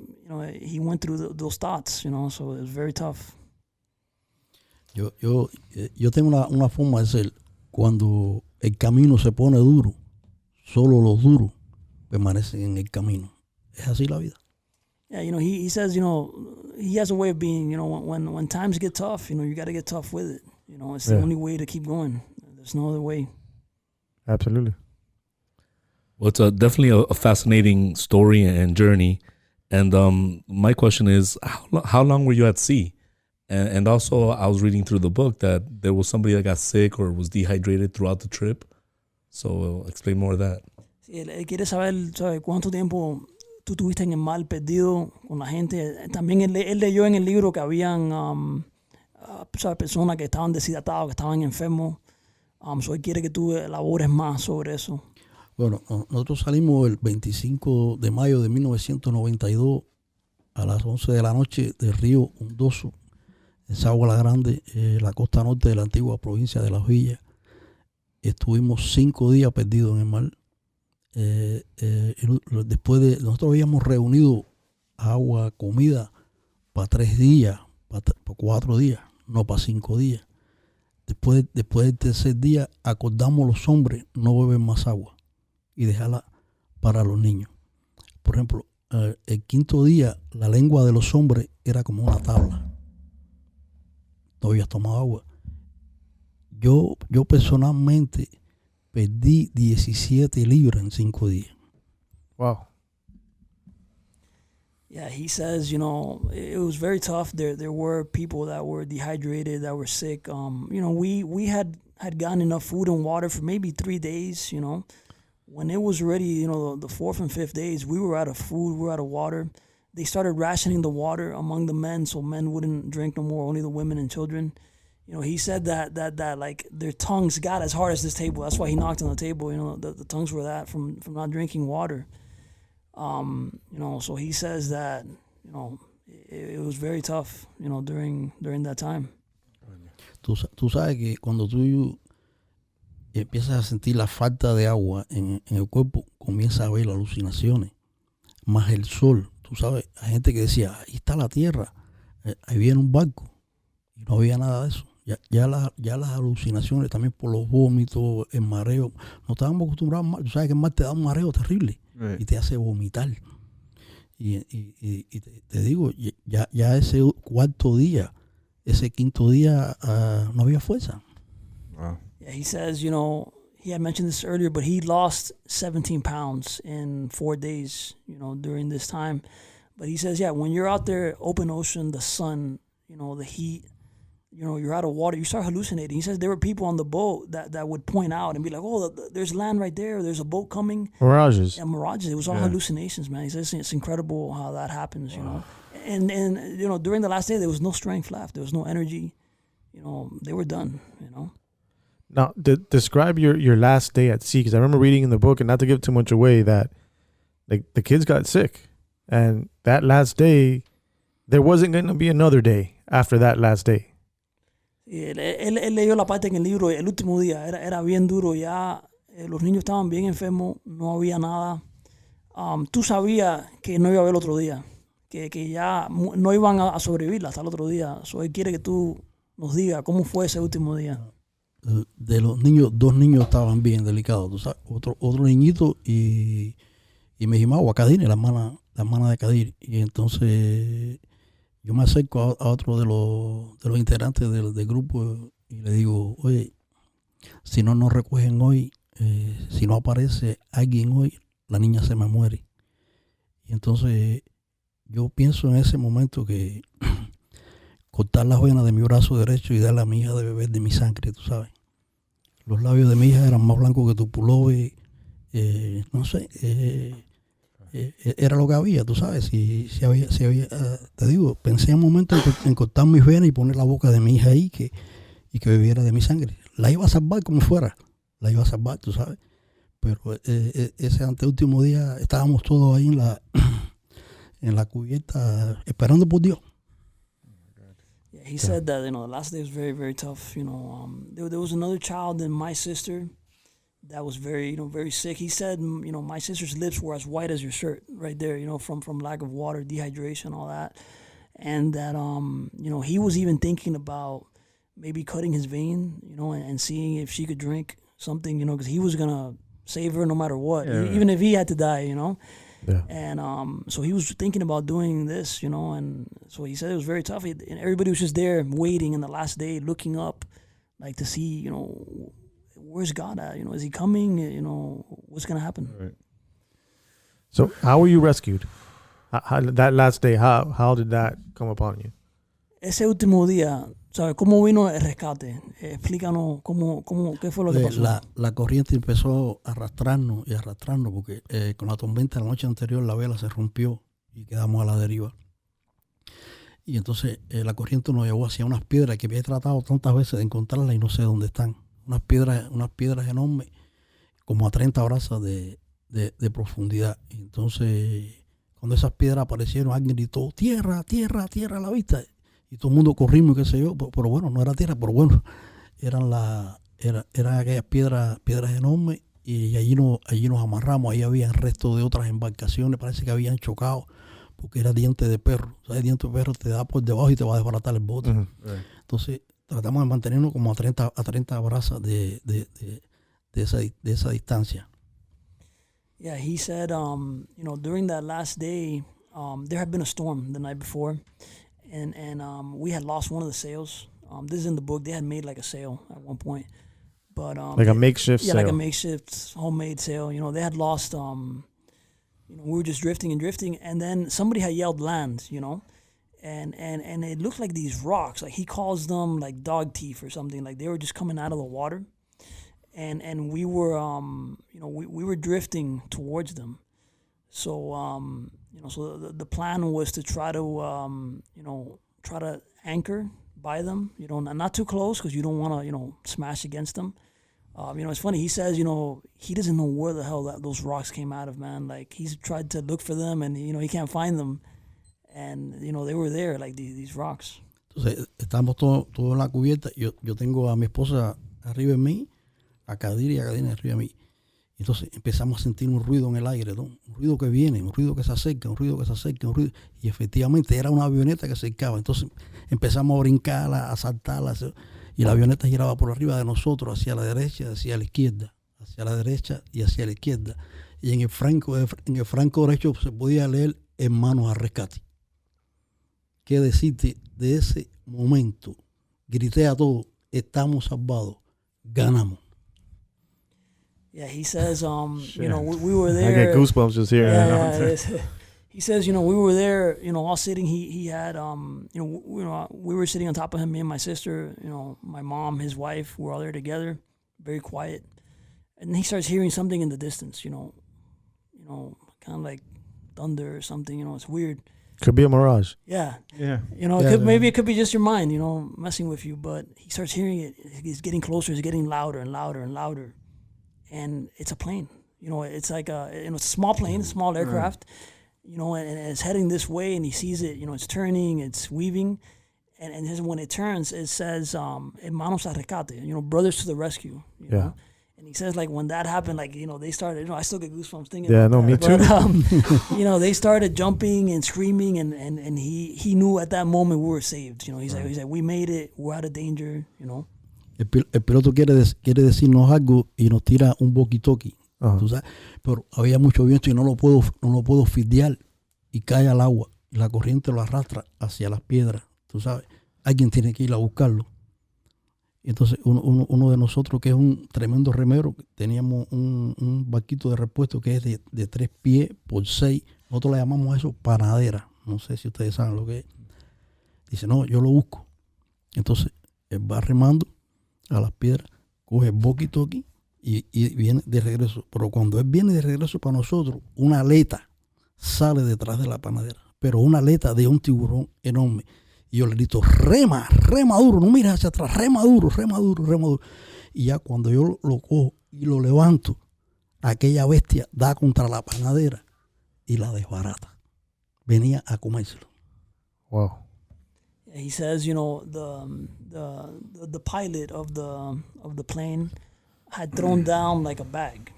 went through those thoughts. So it was very tough. Yo tengo una forma de ser. Cuando el camino se pone duro, solo los duros permanecen en el camino. Es así la vida. Yeah, he says, he has a way of being, when times get tough, you got to get tough with it. It's the only way to keep going. There's no other way. Absolutely. Well, it's definitely a fascinating story and journey. And my question is, how long were you at sea? And also, I was reading through the book that there was somebody that got sick or was dehydrated throughout the trip. So explain more of that. Sí, Él quiere saber, ¿sabe? ¿Cuánto tiempo tú tuviste en el mar perdido con la gente? También él leyó en el libro que habían ¿sabe? Personas que estaban deshidratadas, que estaban enfermos. So él quiere que tú elabores más sobre eso. Bueno, nosotros salimos el 25 de mayo de 1992 a las 11 de la noche del río Hondoso, en Sagua la Grande, la costa norte de la antigua provincia de Las Villas. Estuvimos 5 días perdidos en el mar. Después de nosotros habíamos reunido agua, comida para 3 días, para 4 días, no para 5 días. Después del tercer día acordamos los hombres no beber más agua y dejarla para los niños. Por ejemplo, el quinto día la lengua de los hombres era como una tabla. No habías tomado agua. Yo personalmente perdí 17 libras en 5 días. Wow. Yeah, he says, it was very tough. There were people that were dehydrated, that were sick. We had gotten enough food and water for maybe 3 days, When it was ready, the fourth and fifth days, we were out of food, we were out of water. They started rationing the water among the men, so men wouldn't drink no more, only the women and children. He said that like their tongues got as hard as this table. That's why he knocked on the table. The tongues were that from not drinking water. So he says that it was very tough, during that time. Tú sabes que cuando tú empiezas a sentir la falta de agua en el cuerpo, comienzas a ver alucinaciones, más el sol. Tú sabes, hay gente que decía, ahí está la tierra, ahí viene un barco, y no había nada de eso. Ya las alucinaciones, también por los vómitos, el mareo, no estábamos acostumbrados al mar. Tú sabes que el mar te da un mareo terrible, right, y te hace vomitar. Y te digo, ya ese cuarto día, ese quinto día, no había fuerza. Wow. Yeah, he says, he had mentioned this earlier, but he lost 17 pounds in 4 days, during this time. But he says, yeah, when you're out there, open ocean, the sun, the heat, you're out of water, you start hallucinating. He says there were people on the boat that would point out and be like, oh, there's land right there, there's a boat coming. Mirages. Yeah, mirages. It was all hallucinations, man. He says it's incredible how that happens, And during the last day, there was no strength left. There was no energy. They were done, Now, describe your last day at sea, because I remember reading in the book, and not to give too much away, that like the kids got sick, and that last day, there wasn't going to be another day after that last day. Él leyó la parte en el libro, el último día, era bien duro, ya los niños estaban bien enfermos, no había nada. Tú sabías que no iba a haber otro día, que ya no iban a sobrevivir hasta el otro día. So, él quiere que tú nos digas cómo fue ese último día. De los niños, 2 niños estaban bien delicados, tú sabes, otro niñito y me llamaba Cadine, la hermana de Kadir. Y entonces yo me acerco a otro de los integrantes del grupo y le digo, oye, si no nos recogen hoy, si no aparece alguien hoy, la niña se me muere. Y entonces yo pienso en ese momento que cortar las venas de mi brazo derecho y darle a mi hija de beber de mi sangre, tú sabes. Los labios de mi hija eran más blancos que tu pullover, no sé, era lo que había, tú sabes. Si había te digo, pensé un momento en cortar mis venas y poner la boca de mi hija ahí y que bebiera de mi sangre. La iba a salvar como fuera, la iba a salvar, tú sabes. Pero ese anteúltimo día estábamos todos ahí en la cubierta esperando por Dios. Yeah, he said that, the last day was very, very tough. There was another child and my sister that was very, very sick. He said, my sister's lips were as white as your shirt right there, from lack of water, dehydration, all that. And that, he was even thinking about maybe cutting his vein, and seeing if she could drink something, because he was going to save her no matter what, even if he had to die, Yeah. And so he was thinking about doing this, and so he said it was very tough. And everybody was just there waiting in the last day, looking up, like to see, where's God at? Is he coming? What's going to happen? Right. So how were you rescued? How that last day, how did that come upon you? Ese último día, ¿Sabes cómo vino el rescate? Explícanos qué fue lo que pasó. La corriente empezó a arrastrarnos y arrastrarnos porque con la tormenta la noche anterior la vela se rompió y quedamos a la deriva. Y entonces la corriente nos llevó hacia unas piedras que había tratado tantas veces de encontrarlas y no sé dónde están. Unas piedras enormes, como a 30 brazas de profundidad. Y entonces, cuando esas piedras aparecieron, alguien gritó, tierra, tierra, tierra a la vista. Y todo el mundo corrimos, qué sé yo, pero bueno, no era tierra, pero bueno, eran aquellas piedras enormes y allí nos amarramos. Ahí había restos de otras embarcaciones, parece que habían chocado porque era diente de perro. ¿Sabes? Diente de perro te da por debajo y te va a desbaratar el bote. Right. Entonces tratamos de mantenernos como a 30 brazas de esa distancia. Yeah, he said, during that last day, there had been a storm the night before, and we had lost one of the sails. This is in the book. They had made like a sail at one point, but Like a makeshift yeah, sail. like a makeshift homemade sail. They had lost. We were just drifting, and then somebody had yelled land. And it looked like these rocks. Like he calls them like dog teeth or something. Like they were just coming out of the water. And we were we were drifting towards them, so so the plan was to try to anchor by them, not too close because you don't want to smash against them. It's funny. He says he doesn't know where the hell those rocks came out of, man. Like he's tried to look for them and he can't find them, and they were there like these rocks. Entonces estamos todos en la cubierta. Yo tengo a mi esposa arriba de mí, a Cadira y a Cadina arriba de mí. Entonces empezamos a sentir un ruido en el aire, ¿no? Un ruido que viene, un ruido que se acerca, un ruido que se acerca, un ruido. Y efectivamente era una avioneta que se acercaba. Entonces empezamos a brincarla, a saltarla. Y la avioneta giraba por arriba de nosotros, hacia la derecha, hacia la izquierda. Hacia la derecha y hacia la izquierda. Y en el franco derecho se podía leer en manos al rescate. ¿Qué decirte de ese momento? Grité a todos, estamos salvados, ganamos. Yeah, he says, we were there. I get goosebumps just hearing Yeah, he says, we were there, all sitting. He had, we were sitting on top of him, me and my sister, my mom, his wife, we're all there together, very quiet. And he starts hearing something in the distance, kind of like thunder or something, it's weird. Could be a mirage. Yeah. Yeah. Maybe it could be just your mind, messing with you, but he starts hearing it. It's getting closer, it's getting louder and louder and louder. And it's a plane, it's like it's a small plane, a small aircraft, and it's heading this way, and he sees it, it's turning, it's weaving, and when it turns, it says, "Hermanos al rescate," brothers to the rescue. You know? And he says, like, when that happened, like, they started, I still get goosebumps thinking Yeah, about no, that. me But, they started jumping and screaming, and he knew at that moment we were saved. He's like, we made it, we're out of danger, El piloto quiere decirnos algo y nos tira un walkie-talkie. ¿Tú sabes? Pero había mucho viento y no lo puedo fildear y cae al agua y la corriente lo arrastra hacia las piedras. ¿Tú sabes? Alguien tiene que ir a buscarlo. Y entonces uno de nosotros, que es un tremendo remero, teníamos un barquito de repuesto que es de 3 pies por 6. Nosotros le llamamos a eso panadera. No sé si ustedes saben lo que es. Dice, no, yo lo busco. Entonces él va remando a las piedras, coge el walkie-talkie y viene de regreso. Pero cuando él viene de regreso para nosotros, una aleta sale detrás de la panadera, pero una aleta de un tiburón enorme. Y yo le grito, rema duro, no mires hacia atrás, rema duro. Y ya cuando yo lo cojo y lo levanto, aquella bestia da contra la panadera y la desbarata. Venía a comérselo. Wow. He says, the pilot of the plane had thrown down like a bag,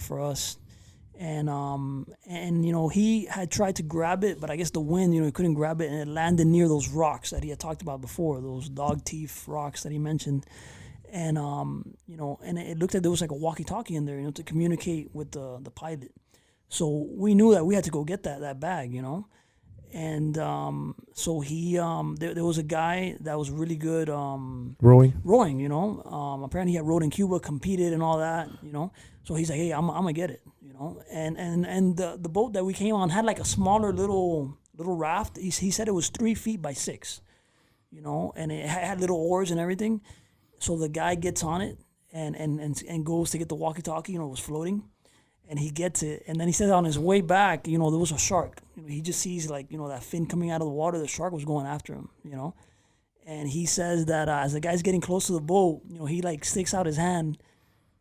for us, and he had tried to grab it, but I guess the wind, he couldn't grab it, and it landed near those rocks that he had talked about before, those dog teeth rocks that he mentioned, and and it looked like there was like a walkie-talkie in there, to communicate with the pilot. So we knew that we had to go get that bag, And so he, there was a guy that was really good Rowing. Apparently he had rowed in Cuba, competed and all that, So he's like, hey, I'm gonna get it, And the boat that we came on had like a smaller little raft. He said it was 3 feet by 6, and it had little oars and everything. So the guy gets on it and goes to get the walkie-talkie, it was floating. And he gets it, and then he says on his way back, there was a shark. He just sees that fin coming out of the water. The shark was going after him, And he says that as the guy's getting close to the boat, he sticks out his hand,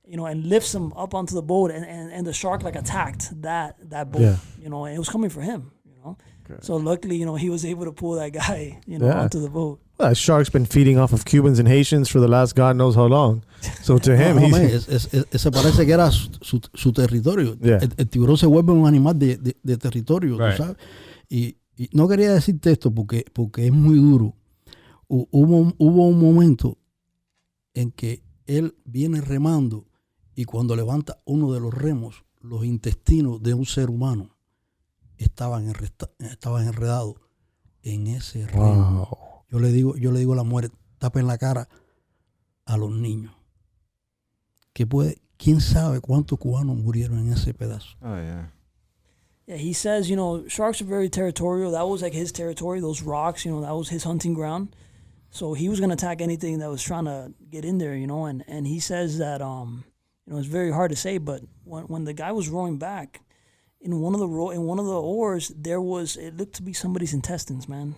and lifts him up onto the boat, and the shark attacked that boat, Yeah. And it was coming for him, Okay. So luckily, he was able to pull that guy, Yeah. onto the boat. Well, that shark's been feeding off of Cubans and Haitians for the last God knows how long. So to him, No, man, he's ese parece que era su territorio. Yeah. El tiburón se vuelve un animal de territorio, Right. ¿tú sabes? Y no quería decirte esto porque es muy duro. Hubo un momento en que él viene remando y cuando levanta uno de los remos, los intestinos de un ser humano estaban enredados en ese remo. wow. Yo le digo a la mujer, tapen la cara a los niños. ¿Quién sabe cuántos cubanos murieron en ese pedazo? Oh yeah. Yeah, he says, sharks are very territorial. That was his territory, those rocks, that was his hunting ground. So he was going to attack anything that was trying to get in there, and he says that, it's very hard to say, but when the guy was rowing back, in one of the oars, it looked to be somebody's intestines, man.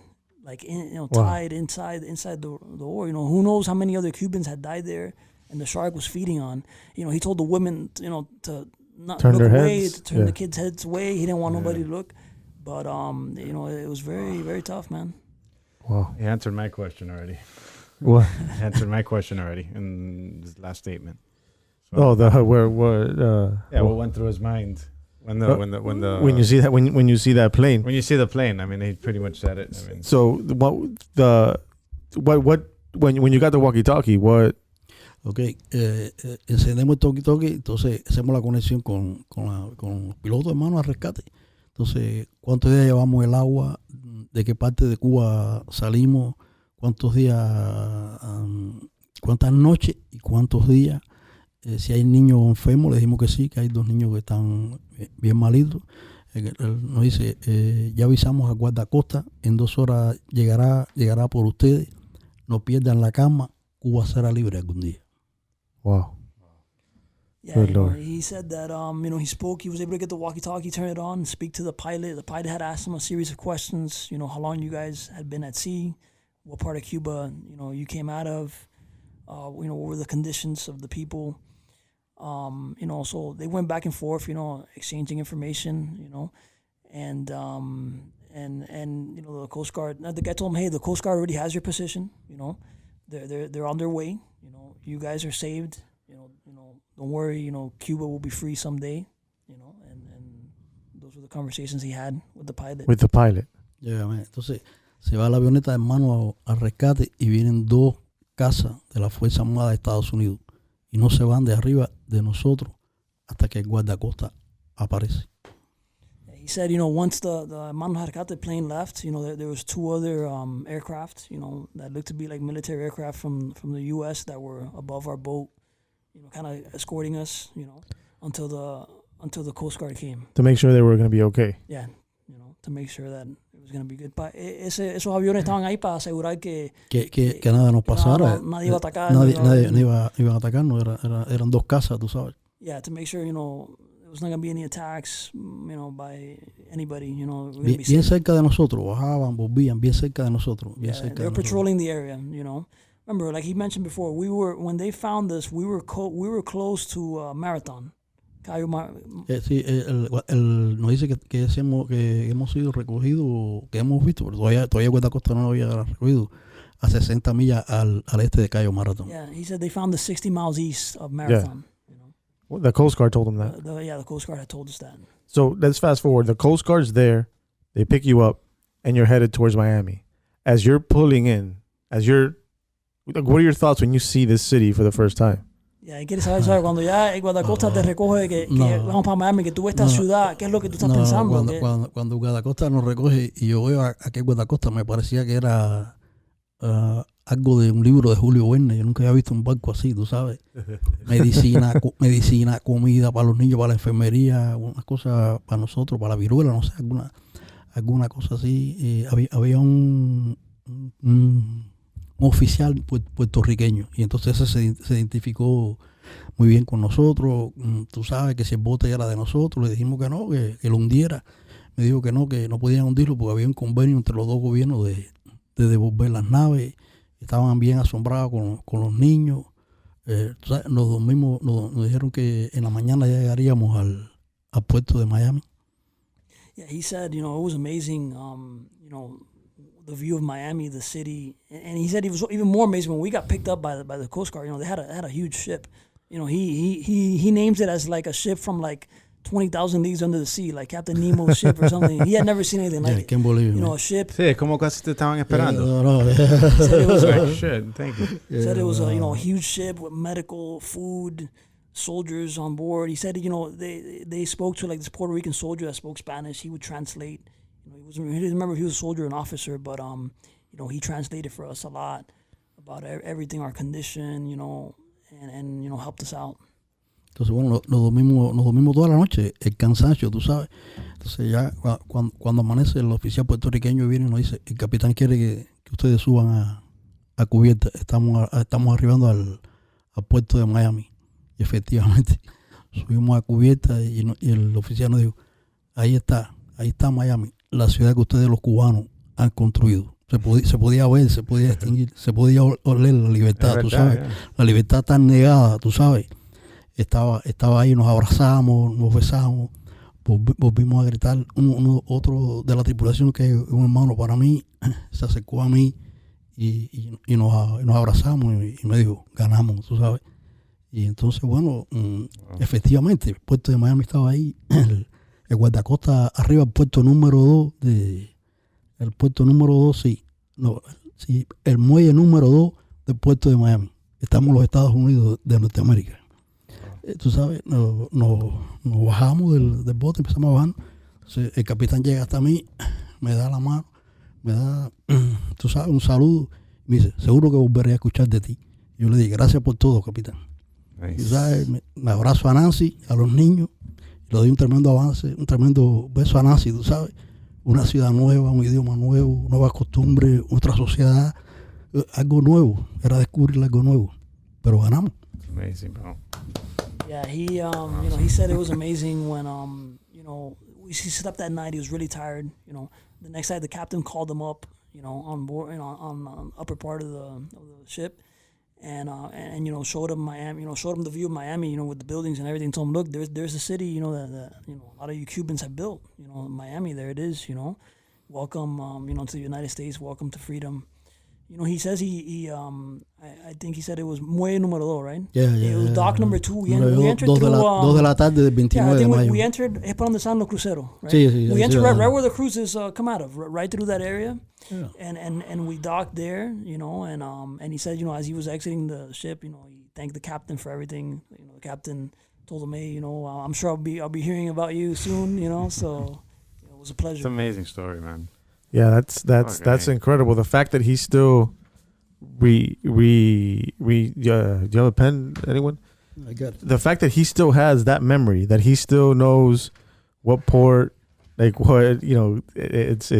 Tied inside the oar. Who knows how many other Cubans had died there, and the shark was feeding on. He told the women, to not Turn look their away, heads. to turn Yeah. the kids' heads away. He didn't want nobody to look, but it was very, very tough, man. Wow. He answered my question already. What? He answered my question already in his last statement. So, Oh, what went through his mind when when you see that when you see that plane. when you see the plane? I mean, he pretty much said it. I mean, So when you got the walkie-talkie, what? Ok, encendemos el toque-toque, entonces hacemos la conexión con los pilotos de mano al rescate. Entonces, ¿cuántos días llevamos el agua? ¿De qué parte de Cuba salimos? ¿Cuántos días, cuántas noches y cuántos días? Si hay niños enfermos, le dijimos que sí, que hay 2 niños que están bien malitos. Él nos dice, ya avisamos al guardacosta, en 2 horas llegará por ustedes, no pierdan la calma, Cuba será libre algún día. Wow. Yeah, Good Lord. he said that, he was able to get the walkie-talkie, turn it on, and speak to the pilot. The pilot had asked him a series of questions, how long you guys had been at sea, what part of Cuba, you came out of, what were the conditions of the people. So they went back and forth, exchanging information, and the Coast Guard. The guy told him, "Hey, the Coast Guard already has your position. They're on their way. You guys are saved. Don't worry. Cuba will be free someday. And those were the conversations he had with the pilot. With the pilot. Yeah, man. Entonces, se va la avioneta de mano al rescate y vienen 2 cazas de la Fuerza Armada de Estados Unidos. Y no se van de arriba de nosotros hasta que el guardacosta aparece. He said, once the Mano Harcate plane left, there was 2 other aircraft, that looked to be like military aircraft from the U.S. that were above our boat, kind of escorting us, until the Coast Guard came. To make sure they were going to be okay. Yeah, to make sure that it was going to be good. Esos aviones estaban ahí para asegurar que nada nos pasara. nadie iba a atacar. Nadie iba a atacarnos. Eran 2 casas, tú sabes. Yeah, to make sure, there was not going to be any attacks, by anybody, we're gonna be Bien safe. cerca de nosotros. Bajaban, volvían, bien cerca de nosotros. Bien Yeah, cerca they de were nosotros. patrolling the area, Remember, like he mentioned before, when they found us, we were close to Marathon. Cayo Sí, él nos dice que hemos sido recogidos, que hemos visto, pero todavía Guardacosta no lo había recogido, a 60 millas al este de Cayo Marathon. Yeah, he said they found us 60 miles east of Marathon. Well, the Coast Guard told them that. The Coast Guard had told us that. So let's fast forward. The Coast Guard's there. They pick you up, and you're headed towards Miami. As you're pulling in, what are your thoughts when you see this city for the first time? Yeah, y quieres saber cuando ya el guardacosta te recoge que vamos para Miami, que tú ves esta ciudad, ¿qué es lo que tú estás pensando? Cuando Guardacosta nos recoge y yo veo a aquel Guardacosta, me parecía que era algo de un libro de Julio Verne. Yo nunca había visto un barco así, tú sabes. Medicina, comida para los niños, para la enfermería, unas cosas para nosotros, para la viruela, no sé, alguna cosa así. Había un un oficial puertorriqueño. Y entonces ese se identificó muy bien con nosotros. Tú sabes que si el bote era de nosotros, le dijimos que no, que lo hundiera. Me dijo que no podían hundirlo porque había un convenio entre los dos gobiernos de devolver las naves. Estaban bien asombrados con los niños. Tú sabes, nos dijeron que en la mañana ya llegaríamos al puerto de Miami. Yeah, he said, it was amazing, the view of Miami, the city. And he said it was even more amazing when we got picked up by the Coast Guard. They had a huge ship. He names it as like a ship from like 20,000 leagues under the sea, like Captain Nemo's ship or something. He had never seen anything like it. Can't believe it, A ship. Sí, es como casi te estaban esperando. Said it was Like, shit, thank you. said it was a huge ship with medical, food, soldiers on board. He said, they spoke to like this Puerto Rican soldier that spoke Spanish. He would translate. He didn't remember if he was a soldier or an officer, but he translated for us a lot about everything, our condition, and helped us out. Entonces, bueno, nos dormimos toda la noche, el cansancio, tú sabes. Entonces ya cuando amanece, el oficial puertorriqueño viene y nos dice, el capitán quiere que ustedes suban a cubierta. Estamos arribando al puerto de Miami. Y efectivamente, subimos a cubierta y el oficial nos dijo, ahí está Miami, la ciudad que ustedes los cubanos han construido. Se podía ver, se podía distinguir, se podía oler la libertad, tú sabes. La libertad tan negada, tú sabes. Estaba ahí, nos abrazamos, nos besamos, volvimos a gritar. Otro de la tripulación, que es un hermano para mí, se acercó a mí y nos abrazamos y me dijo, ganamos, tú sabes. Y entonces, bueno, efectivamente, el puerto de Miami estaba ahí, el guardacosta arriba, el puerto número 2, sí. No, sí, el muelle número 2 del puerto de Miami. Estamos en los Estados Unidos de Norteamérica. Tú sabes, nos bajamos del bote, empezamos a bajar. Entonces, el capitán llega hasta mí, me da la mano, me da, tú sabes, un saludo. Me dice, seguro que volveré a escuchar de ti. Yo le dije, gracias por todo, capitán. Nice. Y, ¿sabes? Me abrazo a Nancy, a los niños, y le doy un tremendo beso a Nancy, tú sabes. Una ciudad nueva, un idioma nuevo, nuevas costumbres, otra sociedad, algo nuevo. Era descubrir algo nuevo. Pero ganamos. Amazing, bro. Yeah, he said it was amazing when, he slept that night. He was really tired. The next night the captain called him up, on board, on the upper part of the ship, and showed him Miami. Showed him the view of Miami. With the buildings and everything. Told him, look, there's a city. That a lot of you Cubans have built. Miami. There it is. Welcome. To the United States. Welcome to freedom. He says I think he said it was Muelle número 2, right? Yeah. It was dock number 2. We entered through... 2 de la tarde del 29 I de think mayo. we entered... Es para donde están los cruceros, right? Sí. We entered right where the cruises come out of, right through that area. Yeah. And we docked there, and he said, as he was exiting the ship, he thanked the captain for everything. The captain told him, hey, I'm sure I'll be hearing about you soon, so it was a pleasure. It's an amazing story, man. Yeah, that's incredible. The fact that he still do you have a pen, anyone? I got it. The fact that he still has that memory, that he still knows what port, like what, it's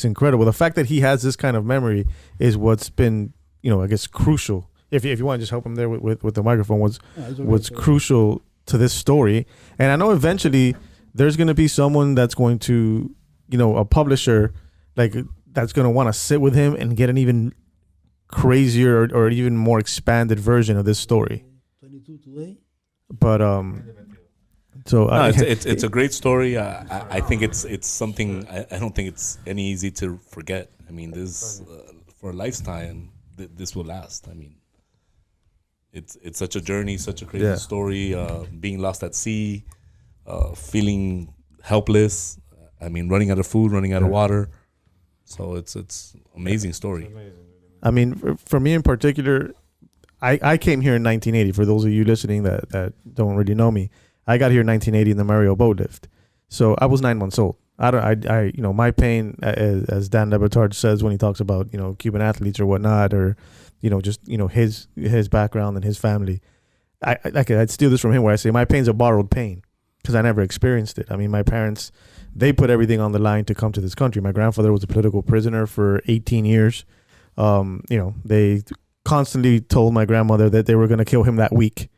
incredible. The fact that he has this kind of memory is what's been, I guess, crucial. If you want to just help him there with the microphone, what's crucial to this story. And I know eventually there's going to be someone that's going to, a publisher, like, that's going to want to sit with him and get an even crazier or even more expanded version of this story. 22 today. But so no, it's a great story. I think it's something I don't think it's any easy to forget. I mean, this for a lifetime, this will last. I mean, it's such a journey, such a crazy story. Being lost at sea, feeling helpless. I mean, running out of food, running out of water. So it's amazing story. I mean, for me in particular, I came here in 1980. For those of you listening that don't really know me, I got here in 1980 in the Mario boat lift. So I was 9 months old. My pain, as Dan Lebertard says when he talks about, Cuban athletes or whatnot, or, just, his background and his family. I'd steal this from him where I say my pain's a borrowed pain because I never experienced it. I mean, my parents, they put everything on the line to come to this country. My grandfather was a political prisoner for 18 years. they constantly told my grandmother that they were going to kill him that week.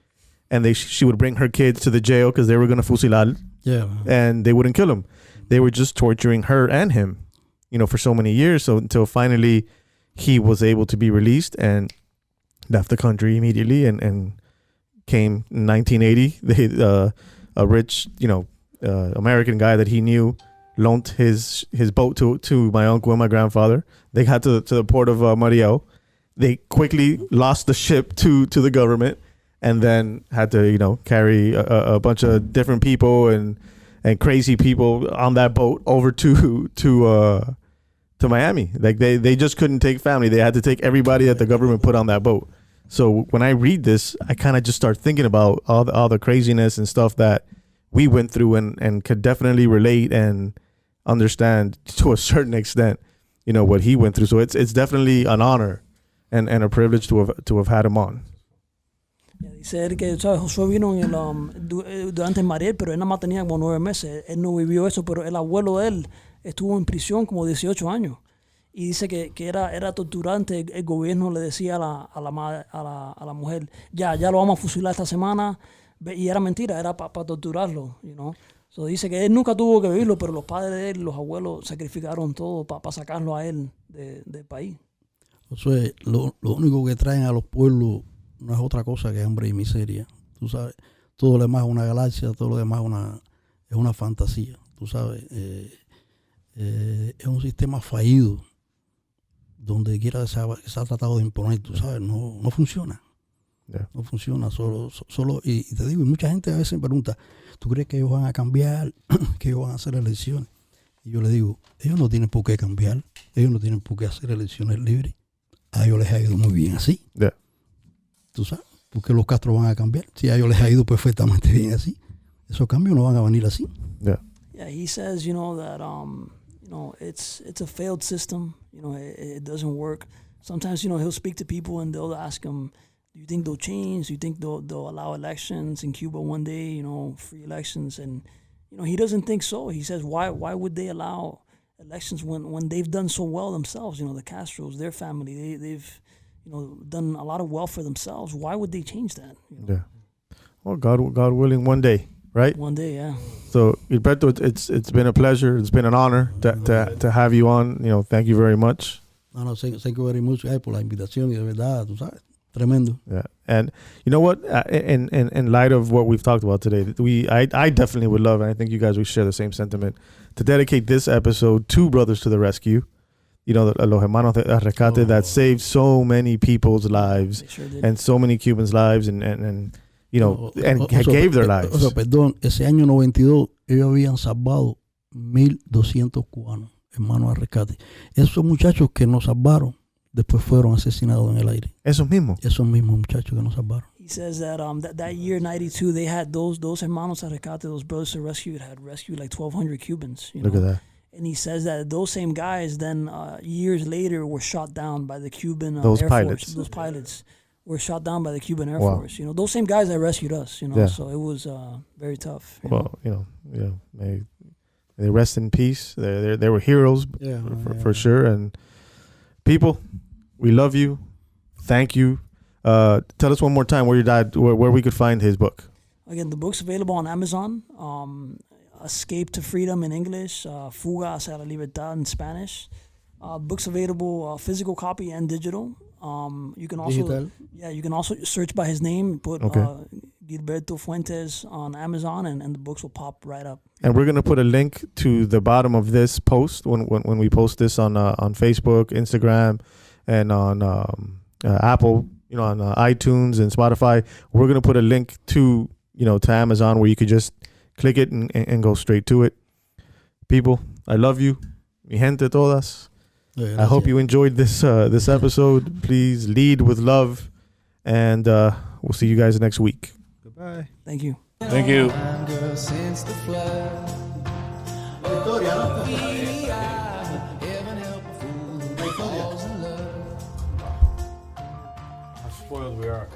And she would bring her kids to the jail because they were going to fusilar. Yeah. And they wouldn't kill him. They were just torturing her and him, for so many years. So until finally he was able to be released and left the country immediately and came in 1980. A rich, American guy that he knew loaned his boat to my uncle and my grandfather. They got to the port of Mariel. They quickly lost the ship to the government, and then had to carry a bunch of different people and crazy people on that boat over to Miami. Like they just couldn't take family. They had to take everybody that the government put on that boat. So when I read this, I kind of just start thinking about all the craziness and stuff that we went through and could definitely relate and understand to a certain extent, what he went through. So it's definitely an honor and a privilege to have had him on. Dice él que Josué vino durante Mariel, pero él nada más tenía como 9 meses. Él no vivió eso, pero el abuelo de él estuvo en prisión como 18 años. Y dice que era torturante. El gobierno le decía a la mujer, ya lo vamos a fusilar esta semana. Y era mentira, era para torturarlo, So dice que él nunca tuvo que vivirlo, pero los padres de él, los abuelos, sacrificaron todo para sacarlo a él del país. Entonces, lo único que traen a los pueblos no es otra cosa que hambre y miseria. Tú sabes, todo lo demás es una galaxia, todo lo demás es una fantasía. Tú sabes, es un sistema fallido donde quiera se ha tratado de imponer, tú sabes, no funciona. Yeah. No funciona, solo y te digo, y mucha gente a veces me pregunta, ¿tú crees que ellos van a cambiar, que ellos van a hacer elecciones? Y yo le digo, ellos no tienen por qué cambiar, ellos no tienen por qué hacer elecciones libres. A ellos les ha ido muy bien así. Yeah. ¿Tú sabes? ¿Por qué los Castro van a cambiar? Si a ellos les ha ido perfectamente bien así. Esos cambios no van a venir así. Yeah, he says, that it's a failed system. It doesn't work. Sometimes, he'll speak to people and they'll ask him, do you think they'll change? Do you think they'll allow elections in Cuba one day, free elections? And, he doesn't think so. He says, why would they allow elections when they've done so well themselves? The Castros, their family, they've done a lot of well for themselves. Why would they change that? Yeah. Well, God willing, one day, right? One day, yeah. So, Gilberto, it's been a pleasure. It's been an honor to have you on. Thank you very much. No, thank you very much por la invitación y de verdad, tú sabes, tremendo. Yeah, and you know what? In light of what we've talked about today, I definitely would love, and I think you guys would share the same sentiment, to dedicate this episode to Brothers to the Rescue. Los hermanos de rescate that saved so many people's lives, Sure and so many Cubans' lives, and gave their lives. Perdón, ese año 92 ellos habían salvado 1,200 cubanos, hermanos de rescate. Esos muchachos que nos salvaron después fueron asesinados en el aire. Esos mismos muchachos que nos salvaron. He says that that year, 92, they had those hermanos de rescate, those brothers to rescue, had rescued like 1,200 Cubans. Look at that. And he says that those same guys then years later were shot down by the Cuban those Air pilots. Force. Those pilots were shot down by the Cuban Air Wow. Force. Those same guys that rescued us. Yeah. So it was very tough. Well, they rest in peace. They were heroes, for sure. And people, we love you. Thank you. Tell us one more time where we could find his book. Again, the book's available on Amazon. Escape to Freedom in English, Fuga hacia la Libertad in Spanish. Book's available physical copy and digital. You can also Digital. you can also search by his name, put Gilberto Fuentes on Amazon, and the books will pop right up. And we're gonna put a link to the bottom of this post when we post this on Facebook, Instagram, and on Apple, on iTunes and Spotify. We're gonna put a link to to Amazon where you could just click it and go straight to it. People, I love you, mi gente todas. I hope you enjoyed this episode. Please lead with love, and we'll see you guys next week. Goodbye. Thank you. Thank you. How spoiled we are.